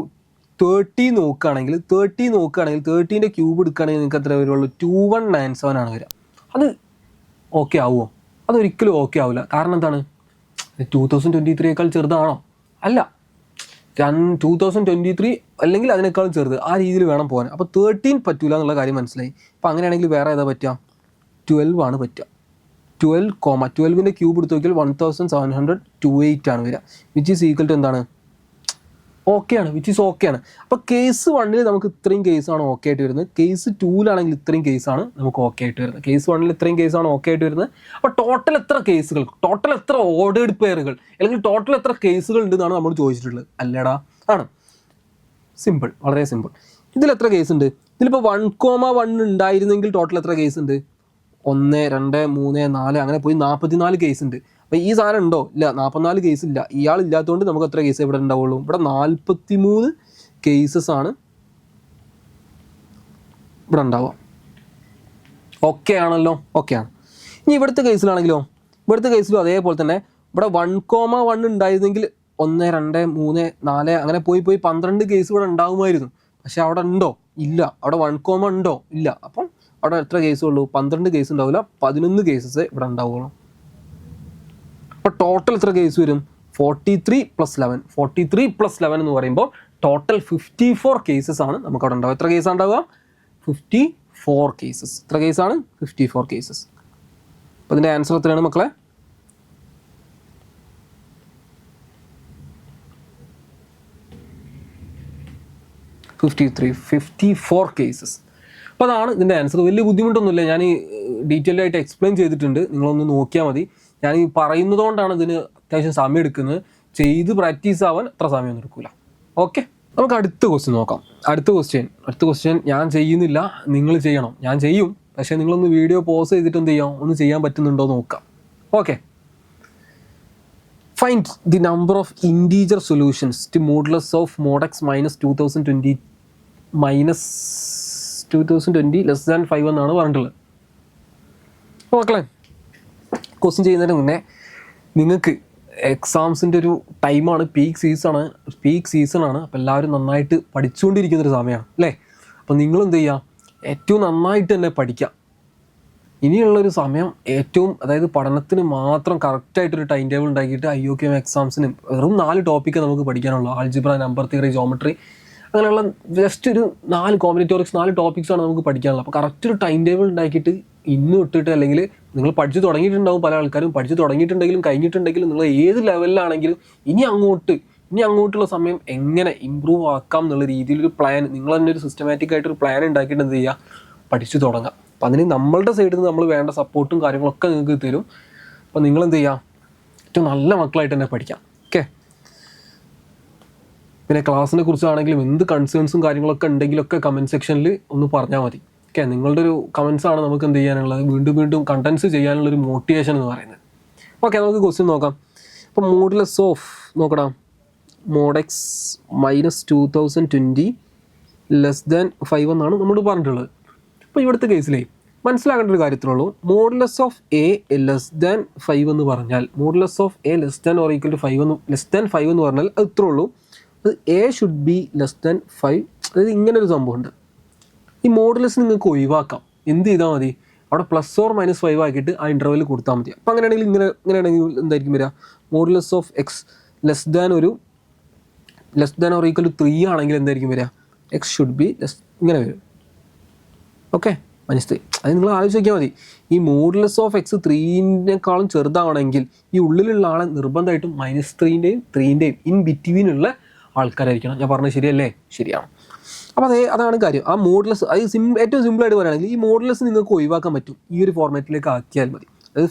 30 നോക്കുകയാണെങ്കിൽ 30ൻ്റെ ക്യൂബ് എടുക്കുകയാണെങ്കിൽ നിങ്ങൾക്ക് എത്ര വരുള്ളൂ? 2197 ആണ് വരിക. അത് ഓക്കെ ആവുമോ? അതൊരിക്കലും ഓക്കെ ആവില്ല. കാരണം എന്താണ്? 2023 ചെറുതാണോ? അല്ല, 2023 അല്ലെങ്കിൽ അതിനേക്കാളും ചെറുത്. ആ രീതിയിൽ വേണം പോകാൻ. അപ്പോൾ 13 പറ്റൂല എന്നുള്ള കാര്യം മനസ്സിലായി. അപ്പോൾ അങ്ങനെയാണെങ്കിൽ വേറെ ഏതാ പറ്റുക? 12 ആണ് പറ്റുക. 12ൻ്റെ ക്യൂബ് എടുത്ത് നോക്കിയാൽ 1728 ആണ് വരിക. വിച്ച് ഈസ് ഈക്വൽ ടു എന്താണ്? ഓക്കെയാണ്, വിച്ച് ഈസ് ഓക്കെയാണ്. അപ്പോൾ കേസ് 1 നമുക്ക് ഇത്രയും കേസാണ് ഓക്കെ ആയിട്ട് വരുന്നത്. കേസ് 2 ഇത്രയും കേസാണ് നമുക്ക് ഓക്കെ ആയിട്ട് വരുന്നത്. കേസ് 1 ഇത്രയും കേസാണ് ഓക്കെ ആയിട്ട് വരുന്നത്. അപ്പോൾ ടോട്ടൽ എത്ര കേസുകൾ, ടോട്ടൽ എത്ര ഓർഡേഡ് പെയറുകൾ, അല്ലെങ്കിൽ ടോട്ടൽ എത്ര കേസുകൾ ഉണ്ടെന്നാണ് നമ്മൾ ചോദിച്ചിട്ടുള്ളത്. അല്ലേടാ, ആണ്. സിമ്പിൾ, വളരെ സിമ്പിൾ. ഇതിൽ എത്ര കേസ് ഉണ്ട്? ഇതിലിപ്പോൾ 1,1 ഉണ്ടായിരുന്നെങ്കിൽ ടോട്ടൽ എത്ര കേസ് ഉണ്ട്? 1, 2, 3, 4 അങ്ങനെ പോയി 44 കേസ് ഉണ്ട്. അപ്പോൾ ഈ സാധനം ഉണ്ടോ? ഇല്ല, 44 കേസ് ഇല്ല. ഇയാൾ ഇല്ലാത്തതുകൊണ്ട് നമുക്ക് എത്ര കേസ് ഇവിടെ ഉണ്ടാവുള്ളൂ? ഇവിടെ 43 കേസസ് ആണ് ഇവിടെ ഉണ്ടാവുക. ഓക്കെ ആണല്ലോ? ഓക്കെയാണ്. ഇനി ഇവിടുത്തെ കേസിലാണെങ്കിലോ, ഇവിടുത്തെ കേസിലും അതേപോലെ തന്നെ ഇവിടെ 1,1 ഉണ്ടായിരുന്നെങ്കിൽ 1, 2, 3, 4 അങ്ങനെ പോയി 12 കേസ് ഇവിടെ ഉണ്ടാകുമായിരുന്നു. പക്ഷെ അവിടെ ഉണ്ടോ? ഇല്ല. അവിടെ 1, ഉണ്ടോ? ഇല്ല. അപ്പം അവിടെ എത്ര കേസുള്ളൂ? 12 കേസ് ഉണ്ടാവില്ല, 11 കേസസ് ഇവിടെ ഉണ്ടാവുള്ളൂ. അപ്പോൾ ടോട്ടൽ എത്ര കേസ് വരും? 43 + 11. 43 + 11 എന്ന് പറയുമ്പോൾ ടോട്ടൽ 54 കേസസ് ആണ് നമുക്ക് അവിടെ ഉണ്ടാവുക. എത്ര കേസാണ് ഉണ്ടാവുക? 54 കേസസ്. എത്ര കേസാണ്? 54 കേസസ്. അപ്പോൾ ഇതിൻ്റെ ആൻസർ എത്രയാണ് മക്കളെ? 54 കേസസ്. അപ്പോൾ അതാണ് ഇതിൻ്റെ ആൻസർ. വലിയ ബുദ്ധിമുട്ടൊന്നുമില്ല, ഞാൻ ഈ ഡീറ്റെയിൽ ആയിട്ട് എക്സ്പ്ലെയിൻ ചെയ്തിട്ടുണ്ട്, നിങ്ങളൊന്ന് നോക്കിയാൽ മതി. ഞാൻ ഈ പറയുന്നത് കൊണ്ടാണ് ഇതിന് അത്യാവശ്യം സമയം എടുക്കുന്നത്. ചെയ്ത് പ്രാക്ടീസ് ആവാൻ അത്ര സമയമൊന്നും എടുക്കില്ല. ഓക്കെ, നമുക്ക് അടുത്ത ക്വസ്റ്റ്യൻ നോക്കാം. അടുത്ത ക്വസ്റ്റ്യൻ ഞാൻ ചെയ്യുന്നില്ല, നിങ്ങൾ ചെയ്യണം. ഞാൻ ചെയ്യും, പക്ഷേ നിങ്ങളൊന്ന് വീഡിയോ പോസ് ചെയ്തിട്ട് എന്ത് ചെയ്യാം, ഒന്ന് ചെയ്യാൻ പറ്റുന്നുണ്ടോ നോക്കാം. Okay, find the number of integer solutions to modulus of mod x - 2020 <-2020 <5 എന്നാണ് പറഞ്ഞിട്ടുള്ളത്. മക്കളെ, ക്വസ്റ്റ്യൻ ചെയ്യുന്നതിന് മുന്നേ നിങ്ങൾക്ക് എക്സാംസിൻ്റെ ഒരു ടൈമാണ്, പീക്ക് സീസണാണ്. അപ്പോൾ എല്ലാവരും നന്നായിട്ട് പഠിച്ചുകൊണ്ടിരിക്കുന്നൊരു സമയമാണ് അല്ലേ? അപ്പോൾ നിങ്ങളെന്ത് ചെയ്യുക, ഏറ്റവും നന്നായിട്ട് തന്നെ പഠിക്കുക. ഇനിയുള്ളൊരു സമയം ഏറ്റവും, അതായത് പഠനത്തിന് മാത്രം കറക്റ്റായിട്ടൊരു ടൈം ടേബിൾ ഉണ്ടാക്കിയിട്ട് IOKM എക്സാംസിന് വെറും 4 ടോപ്പിക്ക് നമുക്ക് പഠിക്കാനുള്ളൂ. ആൾജിബ്ര, നമ്പർ തിയറി, ജോമെട്രി, അങ്ങനെയുള്ള ജസ്റ്റ് ഒരു 4 കോമ്പിനേറ്റോറിക്സ് 4 ടോപ്പിക്സാണ് നമുക്ക് പഠിക്കാനുള്ളത്. അപ്പോൾ കറക്റ്റ് ഒരു ടൈം ടേബിൾ ഉണ്ടാക്കിയിട്ട് ഇന്ന് തൊട്ടിട്ട്, അല്ലെങ്കിൽ നിങ്ങൾ പഠിച്ചു തുടങ്ങിയിട്ടുണ്ടാവും, പല ആൾക്കാരും പഠിച്ചു തുടങ്ങിയിട്ടുണ്ടെങ്കിലും കഴിഞ്ഞിട്ടുണ്ടെങ്കിലും, നിങ്ങൾ ഏത് ലെവലിലാണെങ്കിലും ഇനി അങ്ങോട്ടുള്ള സമയം എങ്ങനെ ഇമ്പ്രൂവ് ആക്കാം എന്നുള്ള രീതിയിലൊരു പ്ലാൻ, നിങ്ങൾ തന്നെ ഒരു സിസ്റ്റമാറ്റിക് ആയിട്ടൊരു പ്ലാൻ ഉണ്ടാക്കിയിട്ട് എന്ത് ചെയ്യുക, പഠിച്ചു തുടങ്ങാം. അപ്പം അതിന് നമ്മളുടെ സൈഡിൽ നിന്ന് നമ്മൾ വേണ്ട സപ്പോർട്ടും കാര്യങ്ങളൊക്കെ നിങ്ങൾക്ക് തരും. അപ്പം നിങ്ങൾ എന്ത് ചെയ്യുക, ഏറ്റവും നല്ല മക്കളായിട്ട് തന്നെ പഠിക്കാം. ഓക്കെ, പിന്നെ ക്ലാസ്സിനെ കുറിച്ചാണെങ്കിലും എന്ത് കൺസേൺസും കാര്യങ്ങളൊക്കെ ഉണ്ടെങ്കിലൊക്കെ കമൻറ്റ് സെക്ഷനിൽ ഒന്ന് പറഞ്ഞാൽ മതി. ഓക്കെ, നിങ്ങളുടെ ഒരു കമൻസാണ് നമുക്ക് എന്ത് ചെയ്യാനുള്ളത്, വീണ്ടും കണ്ടൻസ് ചെയ്യാനുള്ളൊരു മോട്ടിവേഷൻ എന്ന് പറയുന്നത്. ഓക്കെ, നമുക്ക് ക്വസ്റ്റ്യൻ നോക്കാം. അപ്പോൾ മോഡുലസ് ഓഫ് നോക്കണം, mod x - 2020 <5 എന്നാണ് നമ്മൾ പറഞ്ഞിട്ടുള്ളത്. അപ്പോൾ ഇവിടുത്തെ കേസിലേ മനസ്സിലാക്കേണ്ട ഒരു കാര്യത്തിനുള്ളൂ, മോഡുലസ് ഓഫ് A < 5 എന്ന് പറഞ്ഞാൽ, മോഡുലസ് ഓഫ് A <= or 5 എന്ന് പറഞ്ഞാൽ അത് ഇത്രേ ഉള്ളൂ. അത് A ഷുഡ് ബി <5. അതായത് ഇങ്ങനൊരു സംഭവമുണ്ട്. ഈ മോഡുലസ് നിങ്ങൾക്ക് ഒഴിവാക്കാം. എന്ത് ചെയ്താൽ മതി, അവിടെ +or -5 ആക്കിയിട്ട് ആ ഇൻ്റർവെൽ കൊടുത്താൽ മതി. അപ്പോൾ അങ്ങനെയാണെങ്കിൽ ഇങ്ങനെയാണെങ്കിൽ എന്തായിരിക്കും വരിക, മോഡുലസ് ഓഫ് x << or 3 ആണെങ്കിൽ എന്തായിരിക്കും വരിക, x ഷുഡ് ബി ഇങ്ങനെ വരും. ഓക്കെ, മനസ്സിലായി? അത് നിങ്ങൾ ആലോചിച്ച് നോക്കിയാൽ മതി. ഈ മോഡുലസ് ഓഫ് x 3-നേക്കാളും ചെറുതാണെങ്കിൽ ഈ ഉള്ളിലുള്ള ആളെ നിർബന്ധമായിട്ടും -3-ൻ്റെയും 3-ൻ്റെയും ഇൻ ബിറ്റ്വീനുള്ള ആൾക്കാരായിരിക്കണം. ഞാൻ പറഞ്ഞത് ശരിയല്ലേ? ശരിയാണ്. അപ്പോൾ അതാണ് കാര്യം. ആ മോഡുലസ്, അത് ഏറ്റവും സിമ്പിളായിട്ട് പറയുകയാണെങ്കിൽ ഈ മോഡുലസ് നിങ്ങൾക്ക് ഒഴിവാക്കാൻ പറ്റും. ഈ ഒരു ഫോർമാറ്റിലേക്ക് ആക്കിയാൽ മതി. അതായത്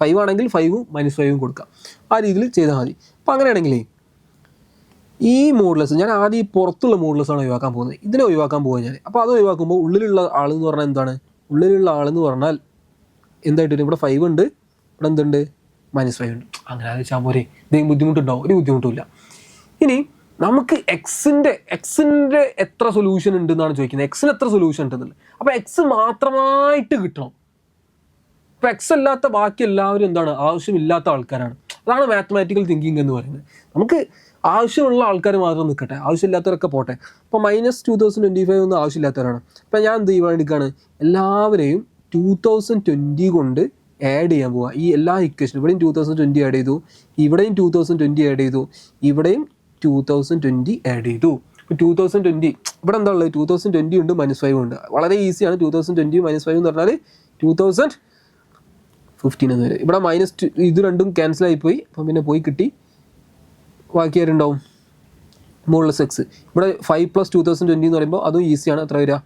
5 ആണെങ്കിൽ 5 -5 കൊടുക്കാം. ആ രീതിയിൽ ചെയ്താൽ മതി. അപ്പോൾ അങ്ങനെയാണെങ്കിൽ ഈ മോഡുലസ് ഞാൻ ആദ്യം ഈ പുറത്തുള്ള മോഡുലസാണ് ഒഴിവാക്കാൻ പോകുന്നത്. ഇതിനെ ഒഴിവാക്കാൻ പോകുക ഞാൻ. അപ്പോൾ അത് ഒഴിവാക്കുമ്പോൾ ഉള്ളിലുള്ള ആളെന്ന് പറഞ്ഞാൽ എന്താണ്, ഉള്ളിലുള്ള ആളെന്ന് പറഞ്ഞാൽ എന്തായിട്ട് വരും, ഇവിടെ 5 ഉണ്ട്, ഇവിടെ എന്തുണ്ട്, -5 ഉണ്ട്. അങ്ങനെ ആലോചിച്ചാൽ പോരെ, എന്തെങ്കിലും ബുദ്ധിമുട്ടുണ്ടാവും? ഒരു ബുദ്ധിമുട്ടില്ല. ഇനി നമുക്ക് എക്സിൻ്റെ എത്ര സൊല്യൂഷൻ ഉണ്ട് എന്നാണ് ചോദിക്കുന്നത്. എക്സിന് എത്ര സൊല്യൂഷൻ ഉണ്ടെന്നുള്ളത്. അപ്പോൾ എക്സ് മാത്രമായിട്ട് കിട്ടണം. ഇപ്പോൾ എക്സ് അല്ലാത്ത ബാക്കി എല്ലാവരും എന്താണ്, ആവശ്യമില്ലാത്ത ആൾക്കാരാണ്. അതാണ് മാത്തമാറ്റിക്കൽ തിങ്കിങ് എന്ന് പറയുന്നത്. നമുക്ക് ആവശ്യമുള്ള ആൾക്കാർ മാത്രം നിൽക്കട്ടെ, ആവശ്യമില്ലാത്തവരൊക്കെ പോട്ടെ. അപ്പോൾ -2025 ഒന്നും ആവശ്യമില്ലാത്തവരാണ്. അപ്പോൾ ഞാൻ എന്ത് ചെയ്യാൻ എടുക്കുകയാണ്, എല്ലാവരെയും 2020 കൊണ്ട് ആഡ് ചെയ്യാൻ പോവുക. ഈ എല്ലാ ഇക്വേഷനും ഇവിടെയും 2020 ആഡ് ചെയ്തു, ഇവിടെയും 2020 ആഡ് ചെയ്തു, ഇവിടെയും 2020 ആഡ് ചെയ്തു. ഇപ്പോൾ 2020 ഇവിടെ എന്താ ഉള്ളത്, 2020 ഉണ്ട്, -5 ഉണ്ട്. വളരെ ഈസിയാണ്. 2020 -5 എന്ന് പറഞ്ഞാൽ 2015 എന്ന് വരും. ഇവിടെ ഇത് രണ്ടും ക്യാൻസൽ ആയിപ്പോയി. അപ്പം പിന്നെ പോയി കിട്ടി, ബാക്കി ആരുണ്ടാവും, മോഡുലസ് എക്സ്. ഇവിടെ 5 + 2020 എന്ന് പറയുമ്പോൾ അതും ഈസിയാണ്. എത്ര വരിക?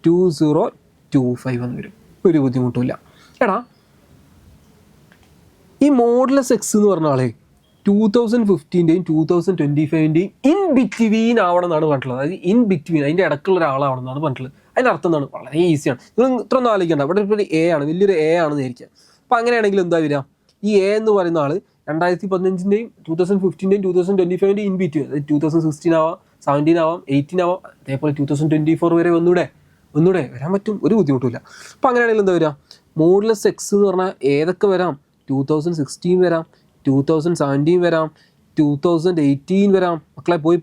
2025 എന്ന് വരും. ഒരു ബുദ്ധിമുട്ടുമില്ല. എടാ ഈ മോഡുലസ് എക്സ് എന്ന് പറഞ്ഞ ആളെ 2015-ൻ്റെയും 2025-ൻ്റെയും ഇൻ ബിറ്റ്വീൻ ആവണം എന്നാണ് പറഞ്ഞിട്ടുള്ളത്. അതായത് ഇൻ ബിറ്റ്വീൻ, അതിൻ്റെ ഇടയ്ക്കുള്ള ഒരാളാവണം എന്നാണ് പറഞ്ഞിട്ടുള്ളത്. അതിൻ്റെ അർത്ഥം എന്താണ്? വളരെ ഈസിയാണ്. നിങ്ങൾ ഇത്ര ഒന്നും ആലോചിക്കേണ്ട. ഇവിടെ ഒരു എ ആണ്, വലിയൊരു എ ആണെന്ന് വിചാരിക്കുക. അപ്പോൾ അങ്ങനെയാണെങ്കിൽ എന്താ വരിക? ഈ എ എന്ന് പറയുന്ന ആൾ 2015-ൻ്റെയും 2015-ൻ്റെയും 2025-ൻ്റെയും ഇൻ ബിറ്റ്വീൻ, അതായത് 2016 ആവാം, 17 ആവാം, 18 ആവാം, അതേപോലെ 2024 വരെ ഒന്നുകൂടെ വരാൻ പറ്റും. ഒരു ബുദ്ധിമുട്ടില്ല. അപ്പോൾ അങ്ങനെയാണെങ്കിൽ എന്താ വരിക? മോഡുലസ് എക്സ് എന്ന് പറഞ്ഞാൽ ഏതൊക്കെ വരാം? 2016 വരാം, 2017 വരാം, 2018 വരാം. മക്കളെ പോയി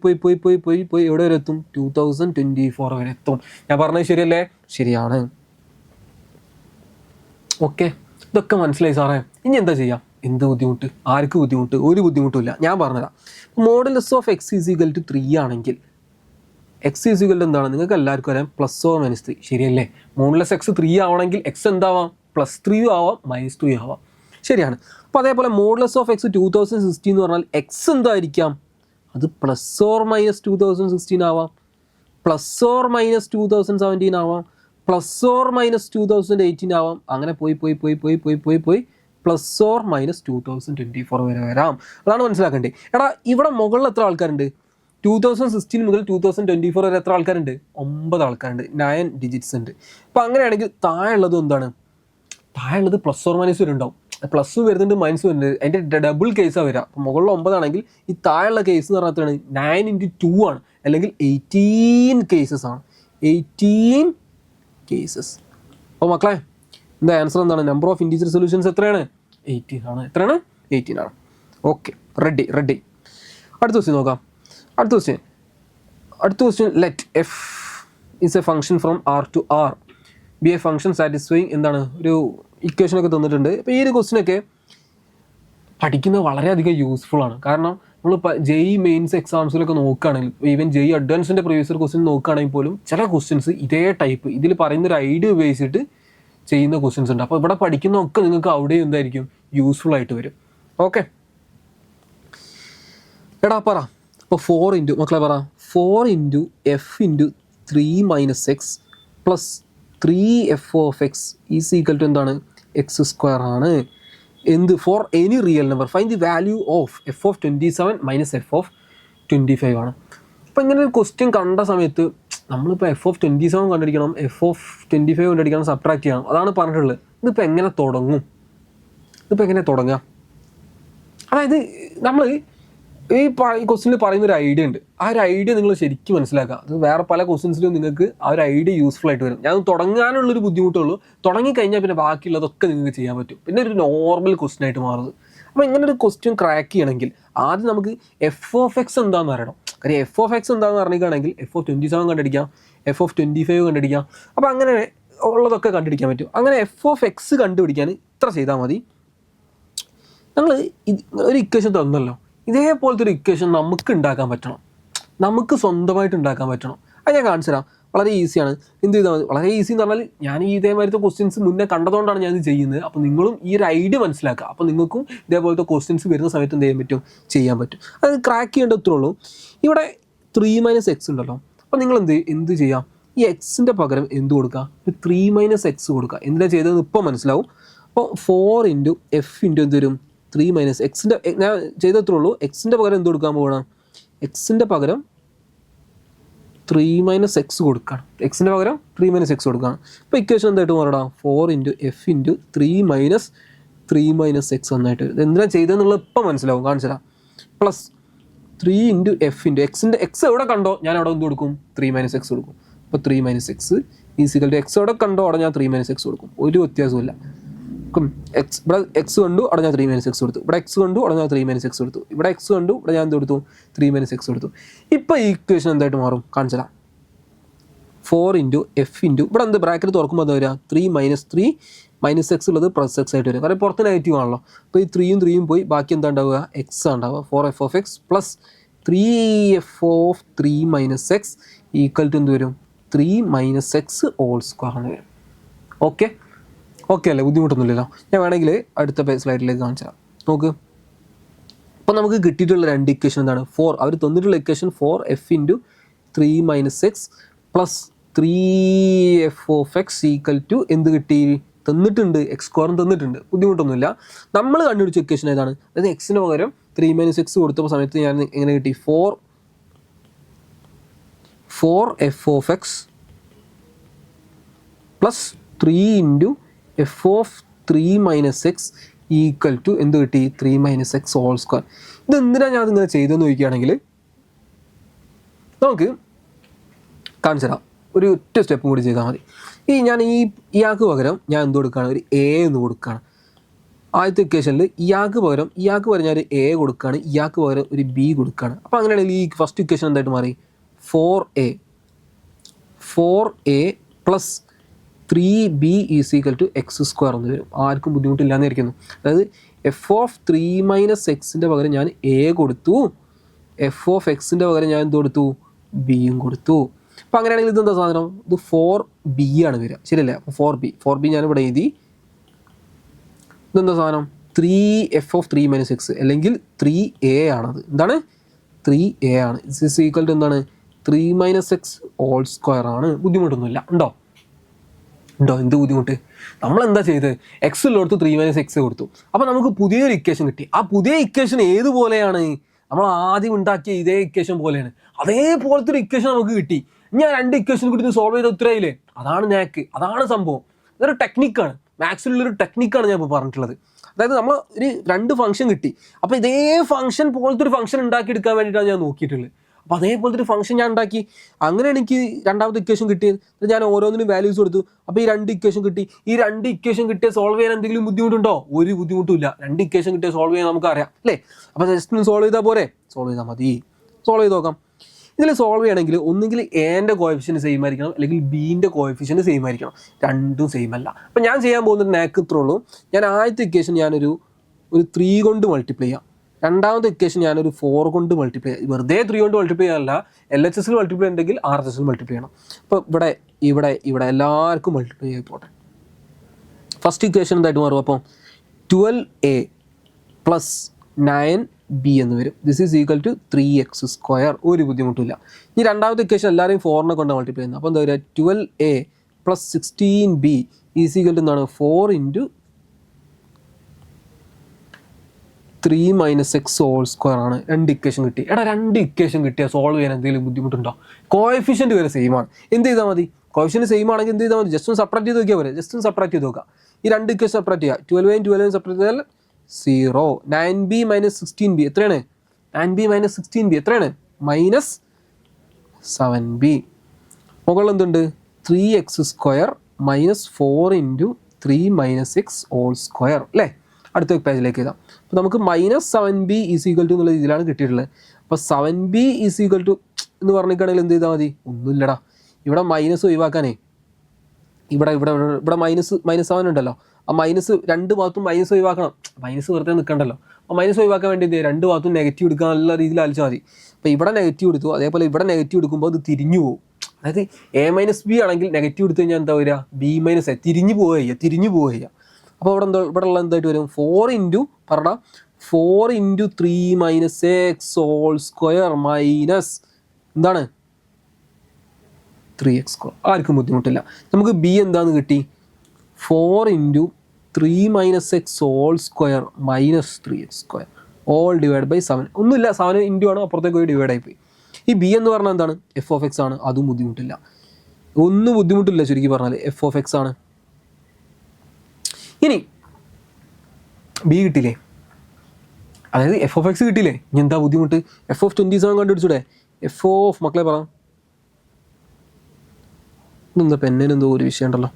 എവിടെ വരെ എത്തും? 2024 വരെ എത്തും. ഞാൻ പറഞ്ഞത് ശരിയല്ലേ? ശരിയാണ്. ഓക്കെ, ഇതൊക്കെ മനസ്സിലായി സാറേ. ഇനി എന്താ ചെയ്യാം? എന്ത് ബുദ്ധിമുട്ട്? ആർക്ക് ബുദ്ധിമുട്ട്? ഒരു ബുദ്ധിമുട്ടില്ല. ഞാൻ പറഞ്ഞുതരാം. Modulus of X is equal to 3 ആണെങ്കിൽ എക്സ് ഈസ് ഈക്വൽ ടു എന്താണ്? നിങ്ങൾക്ക് എല്ലാവർക്കും അറിയാം, +or-3. ശരിയല്ലേ? മോഡുലസ് എക്സ് 3 ആവണമെങ്കിൽ എക്സ് എന്താവാം? +3 ആവാം, -3 ആവാം. ശരിയാണ്. അപ്പോൾ അതേപോലെ മോഡുലസ് ഓഫ് എക്സ് 2016 എന്ന് പറഞ്ഞാൽ എക്സ് എന്തായിരിക്കാം? അത് +or-2016 ആവാം, +or-2017 ആവാം, +or-2018 ആവാം. അങ്ങനെ പോയി +or-2024 വരെ വരാം. അതാണ് മനസ്സിലാക്കേണ്ടത്. എടാ ഇവിടെ മുകളിൽ എത്ര ആൾക്കാരുണ്ട്? 2016 മുതൽ 2024 വരെ എത്ര ആൾക്കാരുണ്ട്? 9 ആൾക്കാരുണ്ട്. 9 ഡിജിറ്റ്സ് ഉണ്ട്. അപ്പോൾ അങ്ങനെയാണെങ്കിൽ താഴെയുള്ളത് എന്താണ്? താഴെയുള്ളത് +or- വരുന്നുണ്ടാവും. പ്ലസ് വരുന്നുണ്ട്, മൈനസ് വരുന്നുണ്ട്. അതിൻ്റെ ഡബിൾ കേസാണ് വരിക. അപ്പോൾ മുകളിൽ 9 ആണെങ്കിൽ ഈ താഴെയുള്ള കേസ് എന്ന് പറഞ്ഞാൽ 9 × 2 ആണ്, അല്ലെങ്കിൽ 18 കേസസ് ആണ്. 18 കേസസ്. അപ്പോൾ മക്കളെ എന്താ ആൻസർ എന്താണ്? നമ്പർ ഓഫ് ഇൻറ്റീജർ സൊല്യൂഷൻസ് എത്രയാണ്? 18 ആണ്. എത്രയാണ്? 18 ആണ്. Okay, ready. അടുത്ത ക്വസ്റ്റ്യൻ നോക്കാം. അടുത്ത question let F is A function from R to R B A function satisfying എന്താണ്? ഒരു ഇക്വേഷനൊക്കെ തന്നിട്ടുണ്ട്. അപ്പോൾ ഈ ഒരു ക്വസ്റ്റ്യനൊക്കെ പഠിക്കുന്നത് വളരെയധികം യൂസ്ഫുൾ ആണ്. കാരണം നമ്മൾ JEE മെയിൻസ് എക്സാംസിലൊക്കെ നോക്കുകയാണെങ്കിൽ, ഈവൻ JEE അഡ്വാൻസിൻ്റെ പ്രീവിയസ് ക്വസ്റ്റ്യൻ നോക്കുകയാണെങ്കിൽ പോലും ചില ക്വസ്റ്റ്യൻസ് ഇതേ ടൈപ്പ് ഇതിൽ പറയുന്നൊരു ഐഡിയ ഉപയോഗിച്ചിട്ട് ചെയ്യുന്ന ക്വസ്റ്റ്യൻസ് ഉണ്ട്. അപ്പോൾ ഇവിടെ പഠിക്കുന്നതൊക്കെ നിങ്ങൾക്ക് അവിടെ എന്തായിരിക്കും? യൂസ്ഫുൾ ആയിട്ട് വരും. ഓക്കെ, എടാ പറ. അപ്പോൾ 4 × മക്കളെ പറ 4 × f × 3 - x + 3f of x is equal to എന്താണ്? x² ആണ്. എന്ത്? For any real number find the value of f of 27 - f of 25 ആണ്. അപ്പോൾ ഇങ്ങനെ ഒരു ക്വസ്റ്റ്യൻ കണ്ട സമയത്ത് നമ്മളിപ്പോൾ f of 27 കണ്ടുപിടിക്കണം, f of 25 കണ്ടുപിടിക്കണം, സബ്ട്രാക്ട് ചെയ്യണം. അതാണ് പറഞ്ഞിട്ടുള്ളത്. ഇതിപ്പോൾ എങ്ങനെ തുടങ്ങും? അതായത് നമ്മൾ ഈ ക്വസ്റ്റ്യനിൽ പറയുന്നൊരു ഐഡിയ ഉണ്ട്. ആ ഒരു ഐഡിയ നിങ്ങൾ ശരിക്കും മനസ്സിലാക്കുക. അത് വേറെ പല ക്വസ്റ്റ്യൻസിലും നിങ്ങൾക്ക് ആ ഒരു ഐഡിയ യൂസ്ഫുൾ ആയിട്ട് വരും. ഞാൻ തുടങ്ങാനുള്ളൊരു ബുദ്ധിമുട്ടുള്ളൂ. തുടങ്ങിക്കഴിഞ്ഞാൽ പിന്നെ ബാക്കിയുള്ളതൊക്കെ നിങ്ങൾക്ക് ചെയ്യാൻ പറ്റും. പിന്നെ ഒരു നോർമൽ ക്വസ്റ്റ്യൻ ആയിട്ട് മാറുന്നത്. അപ്പോൾ ഇങ്ങനെ ഒരു ക്വസ്റ്റ്യൻ ക്രാക്ക് ചെയ്യണമെങ്കിൽ ആദ്യം നമുക്ക് f of x എന്താണെന്ന് അറിയണം. കാര്യം f of x എന്താണെന്ന് അറിയുകയാണെങ്കിൽ f of 27 കണ്ടുപിടിക്കാം, f of 25 കണ്ടുപിടിക്കാം. അപ്പോൾ അങ്ങനെ ഉള്ളതൊക്കെ കണ്ടുപിടിക്കാൻ പറ്റും. അങ്ങനെ f of x കണ്ടുപിടിക്കാൻ ഇത്ര ചെയ്താൽ മതി. ഞങ്ങൾ ഒരു ഇക്വേഷൻ തന്നല്ലോ, ഇതേപോലത്തെ ഒരു ഇക്വേഷൻ നമുക്ക് ഉണ്ടാക്കാൻ പറ്റണം, നമുക്ക് സ്വന്തമായിട്ട് ഉണ്ടാക്കാൻ പറ്റണം. അത് ഞാൻ കാണിച്ചു തരാം. വളരെ ഈസിയാണ്. എന്ത് ചെയ്താൽ മതി? വളരെ ഈസി എന്ന് പറഞ്ഞാൽ ഞാൻ ഈ ഇതേമാതിരത്തെ ക്വസ്റ്റ്യൻസ് മുന്നേ കണ്ടതുകൊണ്ടാണ് ഞാൻ ഇത് ചെയ്യുന്നത്. അപ്പോൾ നിങ്ങളും ഈ ഒരു ഐഡിയ മനസ്സിലാക്കുക. അപ്പോൾ നിങ്ങൾക്കും ഇതേപോലത്തെ ക്വസ്റ്റ്യൻസ് വരുന്ന സമയത്ത് എന്ത് ചെയ്യാൻ പറ്റും. അത് ക്രാക്ക് ചെയ്യേണ്ട ഇത്രേ ഉള്ളൂ. ഇവിടെ 3 - x ഉണ്ടല്ലോ. അപ്പോൾ നിങ്ങൾ എന്ത് ചെയ്യാം? ഈ എക്സിൻ്റെ പകരം എന്ത് കൊടുക്കുക? 3 - x കൊടുക്കുക. എന്തിനാണ് ചെയ്തതെന്ന് ഇപ്പോൾ മനസ്സിലാവും. അപ്പോൾ 4 × f × എന്ത് വരും? 3 - എക്സിൻ്റെ ഞാൻ ചെയ്തത്രേ ഉള്ളൂ. എക്സിൻ്റെ പകരം എന്ത് കൊടുക്കാൻ പോകണം? എക്സിൻ്റെ പകരം 3 - x കൊടുക്കണം. എക്സിൻ്റെ പകരം 3 - x കൊടുക്കണം. അപ്പോൾ ഇക്വേഷൻ എന്തായിട്ട് മാറണം? 4 × f × 3 - x എന്നായിട്ട് വരും. എന്തിനാണ് ചെയ്തതെന്നുള്ളത് ഇപ്പോൾ മനസ്സിലാവും. കാണിച്ചു തരാം. പ്ലസ് 3 × f × എക്സിൻ്റെ എക്സ് എവിടെ കണ്ടോ ഞാൻ അവിടെ എന്ത് കൊടുക്കും? 3 - x കൊടുക്കും. അപ്പോൾ 3 - x ഈസിക്കൽ ടു എക്സ് എവിടെ കണ്ടോ അവിടെ ഞാൻ 3 - x കൊടുക്കും. ഒരു വ്യത്യാസമില്ല. എക്സ് ഇവിടെ എക്സ് കണ്ടു അവിടെ ഞാൻ 3 - x കൊടുത്തു. ഇവിടെ എക്സ് കണ്ടു അവിടെ ഞാൻ 3 - x കൊടുത്തു. ഇവിടെ എക്സ് കണ്ടു ഇവിടെ ഞാൻ എന്ത് കൊടുത്തു? 3 - x കൊടുത്തു. ഇപ്പോൾ ഈ ഇക്വേഷൻ എന്തായിട്ട് മാറും? കാണിച്ചു തരാം. 4 × f × ഇവിടെ എന്ത് ബ്രാക്കറ്റ് തുറക്കുമ്പോൾ എന്താ വരിക? 3 - 3 - x ഉള്ളത് +x ആയിട്ട് വരും. കാരണം പുറത്ത് നെഗറ്റീവ് ആണല്ലോ. അപ്പോൾ ഈ 3 യും 3 യും പോയി ബാക്കി എന്താ ഉണ്ടാവുക? x ഉണ്ടാവുക. 4f of x + 3f of 3 - x equal to എന്ത് വരും? 3 - x² എന്ന് വരും. ഓക്കെ അല്ലേ? ബുദ്ധിമുട്ടൊന്നുമില്ലല്ലോ. ഞാൻ വേണമെങ്കിൽ അടുത്ത സ്ലൈഡിലേക്ക് കാണിച്ചു തരാം. നോക്ക്, അപ്പോൾ നമുക്ക് കിട്ടിയിട്ടുള്ള രണ്ട് ഇക്വേഷൻ എന്താണ്? 4 അവർ തന്നിട്ടുള്ള equation 4f into 3 - x plus 3f(x) equal to എന്ത് കിട്ടി? തന്നിട്ടുണ്ട്, എക്സ് സ്ക്വയറും തന്നിട്ടുണ്ട്, ബുദ്ധിമുട്ടൊന്നുമില്ല. നമ്മൾ കണ്ടുപിടിച്ച ഇക്വേഷൻ ഏതാണ്? അതായത് എക്സിന് പകരം 3 - x കൊടുത്ത സമയത്ത് ഞാൻ എങ്ങനെ കിട്ടി? 4f(x) plus 3 into f(3 - x) equal to എന്ത് കിട്ടി? 3 - x ഹോൾ സ്ക്വയർ. ഇതെന്തിനാണ് ഞാൻ ഇങ്ങനെ ചെയ്തെന്ന് ചോദിക്കുകയാണെങ്കിൽ നമുക്ക് കാണിച്ചു തരാം. ഒരു ഒറ്റ സ്റ്റെപ്പും കൂടി ചെയ്താൽ മതി. ഞാൻ ഇയാൾക്ക് പകരം ഞാൻ എന്ത് കൊടുക്കുകയാണ്? ഒരു എ എന്ന് കൊടുക്കുകയാണ്. ആദ്യത്തെ ഇക്വേഷനിൽ ഇയാൾക്ക് പകരം ഞാൻ ഒരു എ കൊടുക്കുകയാണ്, ഇയാൾക്ക് പകരം ഒരു ബി കൊടുക്കുകയാണ്. അപ്പോൾ അങ്ങനെയാണെങ്കിൽ ഈ ഫസ്റ്റ് ഇക്വേഷൻ എന്തായിട്ട് മാറി? 4a plus 3b is equal to X square എന്ന് വരും. ആർക്കും ബുദ്ധിമുട്ടില്ലാന്ന് ഇരിക്കുന്നു. അതായത് f(3 - x)ൻ്റെ പകരം ഞാൻ എ കൊടുത്തു, f(x)ൻ്റെ പകരം ഞാൻ എന്ത് കൊടുത്തു? ബിയും കൊടുത്തു. അപ്പോൾ അങ്ങനെയാണെങ്കിൽ ഇതെന്താ സാധനം? ഇത് 4b ആണ് വരിക, ശരിയല്ലേ? അപ്പോൾ 4b ഞാനിവിടെ എഴുതി. ഇതെന്താ സാധനം? 3f(3 - x) അല്ലെങ്കിൽ 3a ആണത്. എന്താണ്? 3a ആണ്. ഇസ് ഈക്വൽ ടു എന്താണ്? 3 - x ഹോൾ സ്ക്വയർ ആണ്. ബുദ്ധിമുട്ടൊന്നുമില്ല. ഉണ്ടോ? എന്ത് ബുദ്ധിമുട്ട്? നമ്മളെന്താ ചെയ്ത്? എക്സ് ഉള്ളിടത്ത് 3 - x കൊടുത്തു. അപ്പോൾ നമുക്ക് പുതിയൊരു ഇക്വേഷൻ കിട്ടി. ആ പുതിയ ഇക്വേഷൻ ഏതുപോലെയാണ്? നമ്മൾ ആദ്യം ഉണ്ടാക്കിയ ഇതേ ഇക്വേഷൻ പോലെയാണ്. അതേപോലത്തെ ഒരു ഇക്വേഷൻ നമുക്ക് കിട്ടി. ഞാൻ രണ്ട് ഇക്വേഷൻ കൂടി സോൾവ് ചെയ്ത ഉത്തരയില്ലേ? അതാണ് നാക്ക്, അതാണ് സംഭവം. ഇതൊരു ടെക്നിക്കാണ്, മാത്സിലുള്ളൊരു ടെക്നിക്കാണ് ഞാൻ ഇപ്പോൾ പറഞ്ഞിട്ടുള്ളത്. അതായത് നമ്മൾ ഒരു രണ്ട് ഫംഗ്ഷൻ കിട്ടി, അപ്പോൾ ഇതേ ഫംഗ്ഷൻ പോലത്തെ ഒരു ഫംഗ്ഷൻ ഉണ്ടാക്കിയെടുക്കാൻ വേണ്ടിയിട്ടാണ് ഞാൻ നോക്കിയിട്ടുള്ളത്. അപ്പോൾ അതേപോലത്തെ ഒരു ഫംഗ്ഷൻ ഞാൻ ഉണ്ടാക്കി. അങ്ങനെ എനിക്ക് രണ്ടാമത്തെ ഇക്വേഷൻ കിട്ടിയത്. ഞാൻ ഓരോന്നിനും വാല്യൂസ് കൊടുത്തു. അപ്പോൾ ഈ രണ്ട് ഇക്വേഷൻ കിട്ടി. ഈ രണ്ട് ഇക്വേഷൻ കിട്ടിയ സോൾവ് ചെയ്യാൻ എന്തെങ്കിലും ബുദ്ധിമുട്ടുണ്ടോ? ഒരു ബുദ്ധിമുട്ടുമില്ല. രണ്ട് ഇക്വേഷൻ കിട്ടിയ സോൾവ് ചെയ്യാൻ നമുക്കറിയാം അല്ലേ? അപ്പോൾ ജസ്റ്റ് സോൾവ് ചെയ്താൽ പോരെ? സോൾവ് ചെയ്താൽ മതി. സോൾവ് ചെയ്ത് നോക്കാം. ഇതിൽ സോൾവ് ചെയ്യണമെങ്കിൽ ഒന്നുകിൽ എൻ്റെ കോഎഫിഷ്യൻറ്റ് സെയിം ആയിരിക്കണം, അല്ലെങ്കിൽ ബീൻ്റെ കോഎഫിഷ്യൻറ്റ് സെയിം ആയിരിക്കണം. രണ്ടും സെയിം അല്ല. അപ്പോൾ ഞാൻ ചെയ്യാൻ പോകുന്നത് നാക്ക് ഇത്രേ ഉള്ളൂ. ഞാൻ ആദ്യത്തെ ഇക്വേഷൻ ഞാനൊരു 3 കൊണ്ട് മൾട്ടിപ്ലൈ ചെയ്യാം. രണ്ടാമത്തെ ഇക്വേഷൻ ഞാനൊരു 4 കൊണ്ട് മൾട്ടിപ്ലൈ ചെയ്യാം. വെറുതെ 3 കൊണ്ട് മൾട്ടിപ്ലൈ ചെയ്യാനല്ല, LHSൽ മൾട്ടിപ്ലൈ ഉണ്ടെങ്കിൽ RHSൽ മൾട്ടിപ്ലൈ ചെയ്യണം. അപ്പോൾ ഇവിടെ എല്ലാവർക്കും മൾട്ടിപ്ലൈ ചെയ്ത് പോട്ടെ. ഫസ്റ്റ് ഇക്വേഷൻ എന്തായിട്ട് മാറും? അപ്പോൾ 12a പ്ലസ് 9b എന്ന് വരും. This is equal to 3x square. ഒരു ബുദ്ധിമുട്ടില്ല. ഇനി രണ്ടാമത്തെ ഇക്വേഷൻ എല്ലാവരെയും 4 കൊണ്ട് മൾട്ടിപ്ലൈ ചെയ്യുന്നത്. അപ്പോൾ എന്താ പറയുക? 12a plus 16b is equal to എന്താണ്? 4 ഇൻറ്റു 3 - x ഹോൾ സ്ക്വയർ ആണ്. രണ്ട് ഇക്വേഷൻ കിട്ടി. രണ്ട് ഇക്വേഷൻ കിട്ടിയാൽ സോൾവ് ചെയ്യാൻ എന്തെങ്കിലും ബുദ്ധിമുട്ടുണ്ടോ? കോഎഫിഷ്യൻറ്റ് വരെ സെയിം ആണ്. എന്ത് ചെയ്താൽ മതി? കോഎഫിഷ്യൻറ്റ് സെയിം ആണെങ്കിൽ എന്ത് ചെയ്താൽ മതി? ജസ്റ്റ് ഒന്ന് സെപ്പറേറ്റ് ചെയ്ത് നോക്കിയാൽ പോരെ. ജസ്റ്റ് ഒന്ന് സെപ്പറേറ്റ് ചെയ്ത് നോക്കുക. ഈ രണ്ട് ഇക്വേഷൻ സെപ്പറേറ്റ് ചെയ്യുക. 12 സെപ്പറേറ്റ് ചെയ്താൽ 0. 9b - 16b എത്രയാണ്? 9b - 16b എത്രയാണ്? -7b. മുകളിൽ എന്തുണ്ട്? 3x square -4 into 3 - x whole square അല്ലേ? അടുത്ത പേജിലേക്ക് എഴുതാം. അപ്പോൾ നമുക്ക് -7b ഈസ് ഈക്വൽ ടു എന്നുള്ള രീതിയിലാണ് കിട്ടിയിട്ടുള്ളത്. അപ്പോൾ 7b ഈസ് ഈക്വൽ ടു എന്ന് പറഞ്ഞിട്ടാണെങ്കിൽ എന്ത് ചെയ്താൽ മതി? ഒന്നുമില്ലടാ. ഇവിടെ മൈനസ് ഒഴിവാക്കാനേ ഇവിടെ -7 ഉണ്ടല്ലോ. ആ മൈനസ് രണ്ട് ഭാഗത്തും മൈനസ് ഒഴിവാക്കണം. മൈനസ് വെറുതെ നിൽക്കണ്ടല്ലോ. അപ്പോൾ മൈനസ് ഒഴിവാക്കാൻ വേണ്ടി എന്ത് ചെയ്യുക? രണ്ട് ഭാഗത്തും നെഗറ്റീവ് എടുക്കാനുള്ള രീതിയിൽ ആലോചിച്ചാൽ മതി. അപ്പോൾ ഇവിടെ നെഗറ്റീവ് എടുത്തു, അതേപോലെ ഇവിടെ നെഗറ്റീവ് എടുക്കുമ്പോൾ അത് തിരിഞ്ഞു പോകും. അതായത് a - b ആണെങ്കിൽ നെഗറ്റീവ് എടുത്തു കഴിഞ്ഞാൽ എന്താ വരിക? b - a തിരിഞ്ഞു പോവുക. അപ്പോൾ ഇവിടെ ഉള്ള എന്തായിട്ട് വരും? 4 into 3 - x whole square minus എന്താണ്? 3x square. ആർക്കും ബുദ്ധിമുട്ടില്ല. നമുക്ക് ബി എന്താണെന്ന് കിട്ടി? 4 into 3 - x whole square minus 3x square all divide by 7. ഒന്നുമില്ല, 7 ഇൻറ്റു ആണ്, അപ്പുറത്തേക്ക് പോയി ഡിവൈഡ് ആയിപ്പോയി. ഈ ബി എന്ന് പറഞ്ഞാൽ എന്താണ്? f(x) ആണ്. അതും ബുദ്ധിമുട്ടില്ല, ഒന്നും ബുദ്ധിമുട്ടില്ല. ചുരുക്കി പറഞ്ഞാൽ f(x) ആണ്. ഇനി ബി കിട്ടിയില്ലേ? അതായത് f(x) കിട്ടിയില്ലേ? ഇനി എന്താ ബുദ്ധിമുട്ട്? f(27) കണ്ടുപിടിച്ചൂടെ? മക്കളെ പറ. ഇതെന്താ പെണ്ണിനെന്തോ ഒരു വിഷയം ഉണ്ടല്ലോ.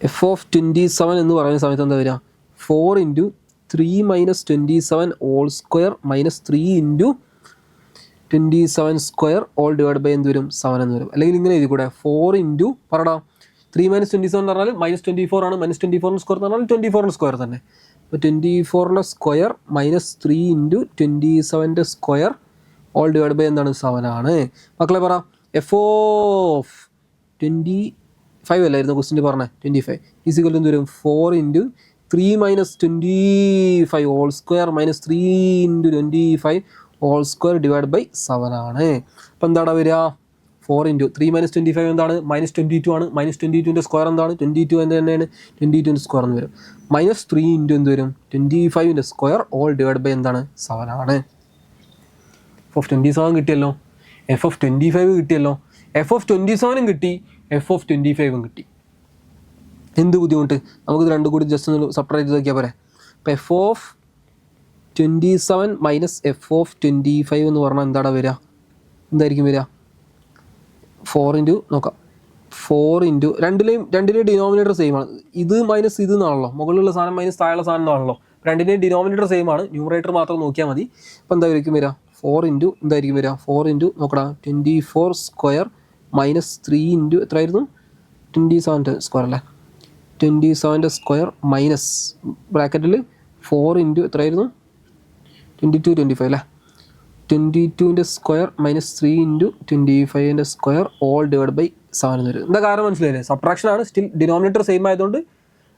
f(27) എന്ന് പറയുന്ന സമയത്ത് എന്താ വരിക? 4 into 3 - 27 whole square minus 3 into 27 square all divide by എന്ത് വരും? 7 എന്ന് വരും. അല്ലെങ്കിൽ ഇങ്ങനെ എഴുതി കൂടെ? 4 ഇൻറ്റു പറടാ 3 - 27 എന്ന് പറഞ്ഞാൽ -24 ആണ്. -24 സ്ക്വയർ എന്ന് പറഞ്ഞാൽ 24 സ്ക്വയർ തന്നെ. അപ്പോൾ 24 square minus 3 into 27 square all divide by എന്താണ്? 7 ആണ്. മക്കളെ പറ. f(25) അല്ലായിരുന്നു ക്വസ്റ്റ്യൻ പറഞ്ഞത്? 25 ഈസ് ഈക്വൽ ടു എന്ത് വരും? 4 into 3 minus 25 whole square minus 3 into 25 whole square divide by 7 ആണ്. അപ്പോൾ എന്താണ് വരിക? 4 ഇൻറ്റു 3 മൈനസ് 25 എന്താണ്? മൈനസ് 22 ആണ്. മൈനസ് 22ൻ്റെ സ്ക്വയർ എന്താണ്? 22 എന്ത് തന്നെയാണ്? 22ൻ്റെ സ്ക്വയർ എന്ന് വരും. മൈനസ് 3 ഇൻറ്റു എന്ത് വരും? 25ൻ്റെ സ്ക്വയർ ഓൾ ഡിവൈഡ് ബൈ എന്താണ്? 7 ആണ്. F(27) കിട്ടിയല്ലോ, F(25) കിട്ടിയല്ലോ, F(27) കിട്ടി, F(25) കിട്ടി. എന്ത് ബുദ്ധിമുട്ട്? നമുക്കിത് രണ്ടും കൂടി ജസ്റ്റ് ഒന്ന് സെപ്പറേറ്റ് നോക്കിയാൽ പോരെ. അപ്പോൾ F(27) മൈനസ് F(25) എന്ന് പറഞ്ഞാൽ എന്താണ് വരിക? എന്തായിരിക്കും വരിക? 4 ഇൻറ്റു നോക്കാം, 4 ഇൻറ്റു രണ്ടിലെയും ഡിനോമിനേറ്റർ സെയിം ആണ്. ഇത് മൈനസ് ഇത് എന്നാണല്ലോ, മുകളിലുള്ള സാധനം മൈനസ് താഴെയുള്ള സാധനം എന്നാണല്ലോ. രണ്ടിൻ്റെയും ഡിനോമിനേറ്റർ സെയിം ആണ്, ന്യൂമറേറ്റർ മാത്രം നോക്കിയാൽ മതി. അപ്പോൾ എന്തായിരിക്കും വരിക? 4 ഇൻറ്റു എന്തായിരിക്കും വരിക? 4 ഇൻറ്റു നോക്കടാ 24 സ്ക്വയർ മൈനസ് 3 ഇൻറ്റു എത്രയായിരുന്നു? 27 സ്ക്വയർ അല്ലേ? 27 സ്ക്വയർ മൈനസ് ബ്രാക്കറ്റിൽ 4 ഇൻറ്റു എത്രയായിരുന്നു? 22 25 അല്ലേ? 22ൻ്റെ സ്ക്വയർ മൈനസ് 3 ഇൻറ്റു 25ൻ്റെ സ്ക്വയർ ഓൾ ഡിവൈഡ് ബൈ 7 എന്ന് വരും. എന്താ കാരണം മനസ്സിലായില്ലേ? സബ്ട്രാക്ഷൻ ആണ്, സ്റ്റിൽ ഡിനോമിനേറ്റർ സെയിം ആയതുകൊണ്ട്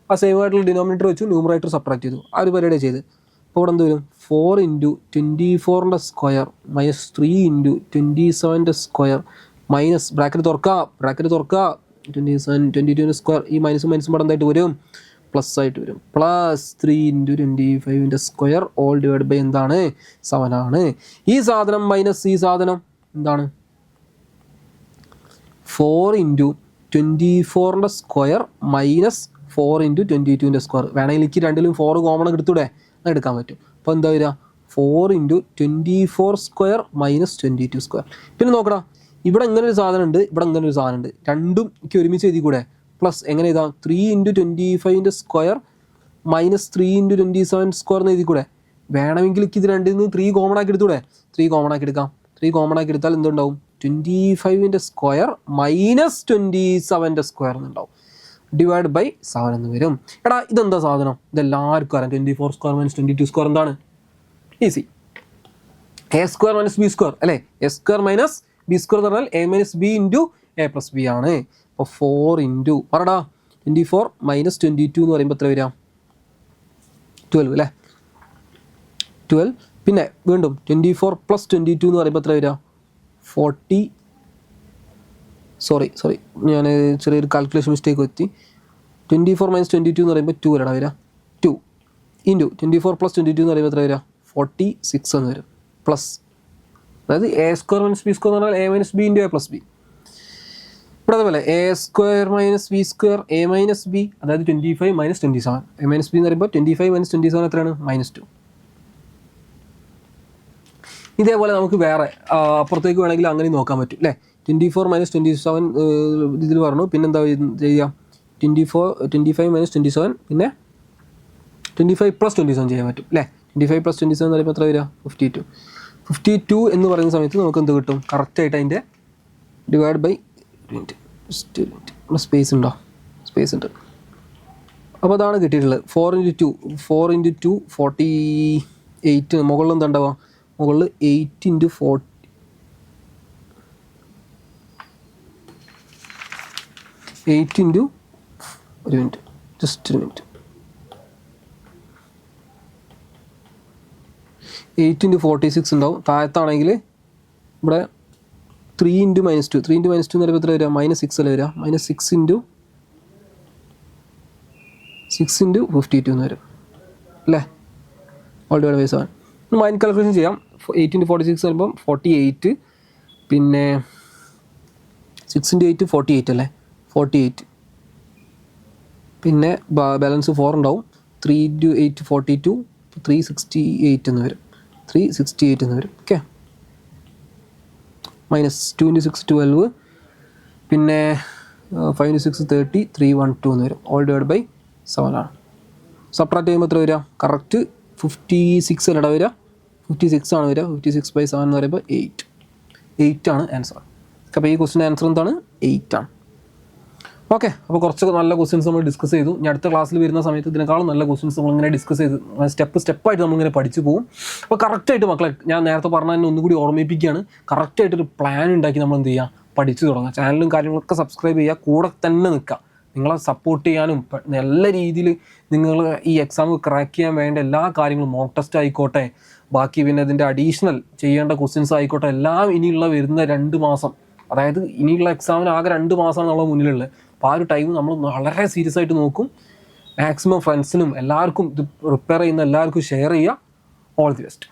ആ സെയിം ആയിട്ടുള്ള ഡിനോമിനേറ്റർ വെച്ചു ന്യൂമറേറ്റർ സബ്ട്രാക്ട് ചെയ്തു. ആ ഒരു പരിപാടി ചെയ്ത്. അപ്പോൾ ഇവിടെ എന്ത് വരും? 4 ഇൻറ്റു 24ൻ്റെ സ്ക്വയർ മൈനസ് 3 ഇൻറ്റു 27ൻ്റെ സ്ക്വയർ മൈനസ് ബ്രാക്കറ്റ് തുറക്കുക 27 22ൻ്റെ സ്ക്വയർ. ഈ മൈനസും ഇവിടെ എന്തായിട്ട് വരും? പ്ലസ് ആയിട്ട് വരും. പ്ലസ് 3 ഇൻറ്റു 25ൻ്റെ സ്ക്വയർ ഓൾ ഡിവൈഡ് ബൈ എന്താണ്? 7 ആണ്. ഈ സാധനം മൈനസ് ഈ സാധനം എന്താണ്? 4 ഇൻറ്റു 24ൻ്റെ സ്ക്വയർ മൈനസ് 4 ഇൻറ്റു 22ൻ്റെ സ്ക്വയർ. വേണമെങ്കിൽ എനിക്ക് രണ്ടിലും 4 കോമൺ എടുത്തൂടെ? അത് എടുക്കാൻ പറ്റും. അപ്പോൾ എന്താ വരിക? 4 ഇൻറ്റു 24 സ്ക്വയർ മൈനസ് 22 സ്ക്വയർ. പിന്നെ നോക്കടാ, ഇവിടെ ഇങ്ങനെ ഒരു സാധനം ഉണ്ട്, ഇവിടെ ഇങ്ങനെ ഒരു സാധനം ഉണ്ട്. രണ്ടും എനിക്ക് ഒരുമിച്ച് എഴുതി കൂടെ? പ്ലസ് എങ്ങനെ എഴുതാം? 3 ഇൻറ്റു 25ൻ്റെ സ്ക്വയർ മൈനസ് 3 ഇൻറ്റു 27 സ്ക്വയർ എന്ന് എഴുതി കൂടെ? വേണമെങ്കിൽ ഇത് രണ്ടിൽ നിന്ന് 3 കോമൺ ആക്കി എടുത്തൂടെ? 3 കോമൺ ആക്കി എടുക്കാം. 3 കോമൺ ആക്കി എടുത്താൽ എന്തുണ്ടാവും? 25ൻ്റെ സ്ക്വയർ മൈനസ് 27ൻ്റെ സ്ക്വയർ എന്നുണ്ടാവും. ഡിവൈഡ് ബൈ 7 എന്ന് വരും. എടാ ഇതെന്താ സാധനം? ഇതെല്ലാവർക്കും അറിയാം. 24 സ്ക്വയർ മൈനസ് 22 സ്ക്വയർ എന്താണ്? Easy. A square minus b square അല്ലേ? A square minus b square എന്ന് പറഞ്ഞാൽ a minus b into a plus b ആണ്. അപ്പോൾ 4 ഇൻറ്റു പറടാ 24 മൈനസ് 22 എന്ന് പറയുമ്പോൾ എത്ര വരിക? 12 അല്ലേ? 12. പിന്നെ വീണ്ടും 24 പ്ലസ് 22 എന്ന് പറയുമ്പോൾ എത്ര വരിക? 40. സോറി ഞാൻ ചെറിയൊരു കാൽക്കുലേഷൻ മിസ്റ്റേക്ക് വരുത്തി. 24 മൈനസ് 22 എന്ന് പറയുമ്പോൾ 2 വരടാ വരിക. 2 ഇൻറ്റു 24 പ്ലസ് 22 എന്ന് പറയുമ്പോൾ എത്ര വരിക? 46 എന്ന് വരും. പ്ലസ് അതായത് A square minus b square എന്ന് പറഞ്ഞാൽ a minus b into a plus B. ഇവിടെ അതുപോലെ A square minus b square A minus B, അതായത് 25 മൈനസ് 27. എ മൈനസ് ബി എന്ന് പറയുമ്പോൾ 25 മൈനസ് 27 എത്രയാണ്? -2. ഇതേപോലെ നമുക്ക് വേറെ അപ്പുറത്തേക്ക് വേണമെങ്കിൽ അങ്ങനെ നോക്കാൻ പറ്റും അല്ലേ? 24 മൈനസ് 27 ഇതിൽ പറഞ്ഞു. പിന്നെന്താ ചെയ്യുക? 25 മൈനസ് 27 പിന്നെ 25 പ്ലസ് 27 ചെയ്യാൻ പറ്റും അല്ലേ? 25 പ്ലസ് 27 എന്ന് പറയുമ്പോൾ എത്ര വരിക? 52 എന്ന് പറയുന്ന സമയത്ത് നമുക്ക് എന്ത് കിട്ടും? കറക്റ്റായിട്ട് അതിൻ്റെ ഡിവൈഡ് ബൈ സ്പേസ് ഉണ്ടോ? സ്പേസ് ഉണ്ട്. അപ്പോൾ അതാണ് കിട്ടിയിട്ടുള്ളത്. 4 ഇൻറ്റു 2 48. മുകളിൽ എന്താ ഉണ്ടാവുക? മുകളിൽ 8 ഇൻറ്റു 40 8 ഇൻറ്റു ഒരു മിനിറ്റ്, ജസ്റ്റ് ഒരു മിനിറ്റ്. 8 ഇൻറ്റു 46 ഉണ്ടാവും. താഴത്താണെങ്കിൽ ഇവിടെ 3 ഇൻറ്റു -2 3 ഇൻറ്റു -2 എന്ന് പറയുമ്പോൾ എത്ര വരിക? -6 അല്ലേ വരിക? -6 ഇൻറ്റു 52 എന്ന് വരും അല്ലേ? All divide by 7. Mind calculation ചെയ്യാം. 8 ഇൻറ്റു 46 വരുമ്പം 48. പിന്നെ 6 ഇൻറ്റു 8 48 അല്ലേ? 48. പിന്നെ ബാലൻസ് 4 ഉണ്ടാവും. 3 ഇൻറ്റു 8 42. 368 എന്ന് വരും. 368 എന്ന് വരും. ഓക്കെ. -2 ഇൻറ്റു 6 12. പിന്നെ 5 ഇൻറ്റു 6 30. 312 എന്ന് വരും. ഓൾ ഡിവൈഡ് ബൈ 7 ആണ്. സബ്ട്രാക്ട് ചെയ്യുമ്പോൾ എത്ര വരിക? കറക്റ്റ് 56 അല്ലടാ വരിക? 56 ആണ് വരിക. 56 ബൈ 7 എന്ന് പറയുമ്പോൾ 8 ആണ് ആൻസർ. അപ്പോൾ ഈ ക്വസ്റ്റിൻ്റെ ആൻസർ എന്താണ്? 8 ആണ്. ഓക്കെ. അപ്പോൾ കുറച്ച് നല്ല ക്വസ്റ്റ്യൻസ് നമ്മൾ ഡിസ്കസ് ചെയ്തു. ഇനി അടുത്ത ക്ലാസ്സിൽ വരുന്ന സമയത്ത് ഇതിനേക്കാളും നല്ല ക്വസ്റ്റ്യൻസ് നമ്മളിങ്ങനെ ഡിസ്കസ് ചെയ്ത് സ്റ്റെപ്പായിട്ട് നമ്മളിങ്ങനെ പഠിച്ചു പോകും. അപ്പോൾ കറക്റ്റായിട്ട് മക്കളെ ഞാൻ നേരത്തെ പറഞ്ഞ തന്നെ ഒന്നുകൂടി ഓർമ്മിപ്പിക്കുകയാണ്. കറക്റ്റായിട്ടൊരു പ്ലാൻ ഉണ്ടാക്കി നമ്മൾ എന്ത് ചെയ്യുക? പഠിച്ചു തുടങ്ങുക. ചാനലും കാര്യങ്ങളൊക്കെ സബ്സ്ക്രൈബ് ചെയ്യുക. കൂടെ തന്നെ നിൽക്കുക. നിങ്ങളെ സപ്പോർട്ട് ചെയ്യാനും നല്ല രീതിയിൽ നിങ്ങൾ ഈ എക്സാം ക്രാക്ക് ചെയ്യാൻ വേണ്ട എല്ലാ കാര്യങ്ങളും മോക്ക് ടെസ്റ്റ് ആയിക്കോട്ടെ, ബാക്കി പിന്നെ ഇതിൻ്റെ അഡീഷണൽ ചെയ്യേണ്ട ക്വസ്റ്റ്യൻസ് ആയിക്കോട്ടെ, എല്ലാം ഇനിയുള്ള വരുന്ന 2 മാസം, അതായത് ഇനിയുള്ള എക്സാമിന് ആകെ 2 മാസമാണ് നമ്മളെ മുന്നിലുള്ളത്. അപ്പോൾ ആ ഒരു ടൈം നമ്മൾ വളരെ സീരിയസ് ആയിട്ട് നോക്കും. മാക്സിമം ഫ്രണ്ട്സിനും എല്ലാവർക്കും ഇത് പ്രിപ്പയർ ചെയ്യുന്ന എല്ലാവർക്കും ഷെയർ ചെയ്യുക. All the best.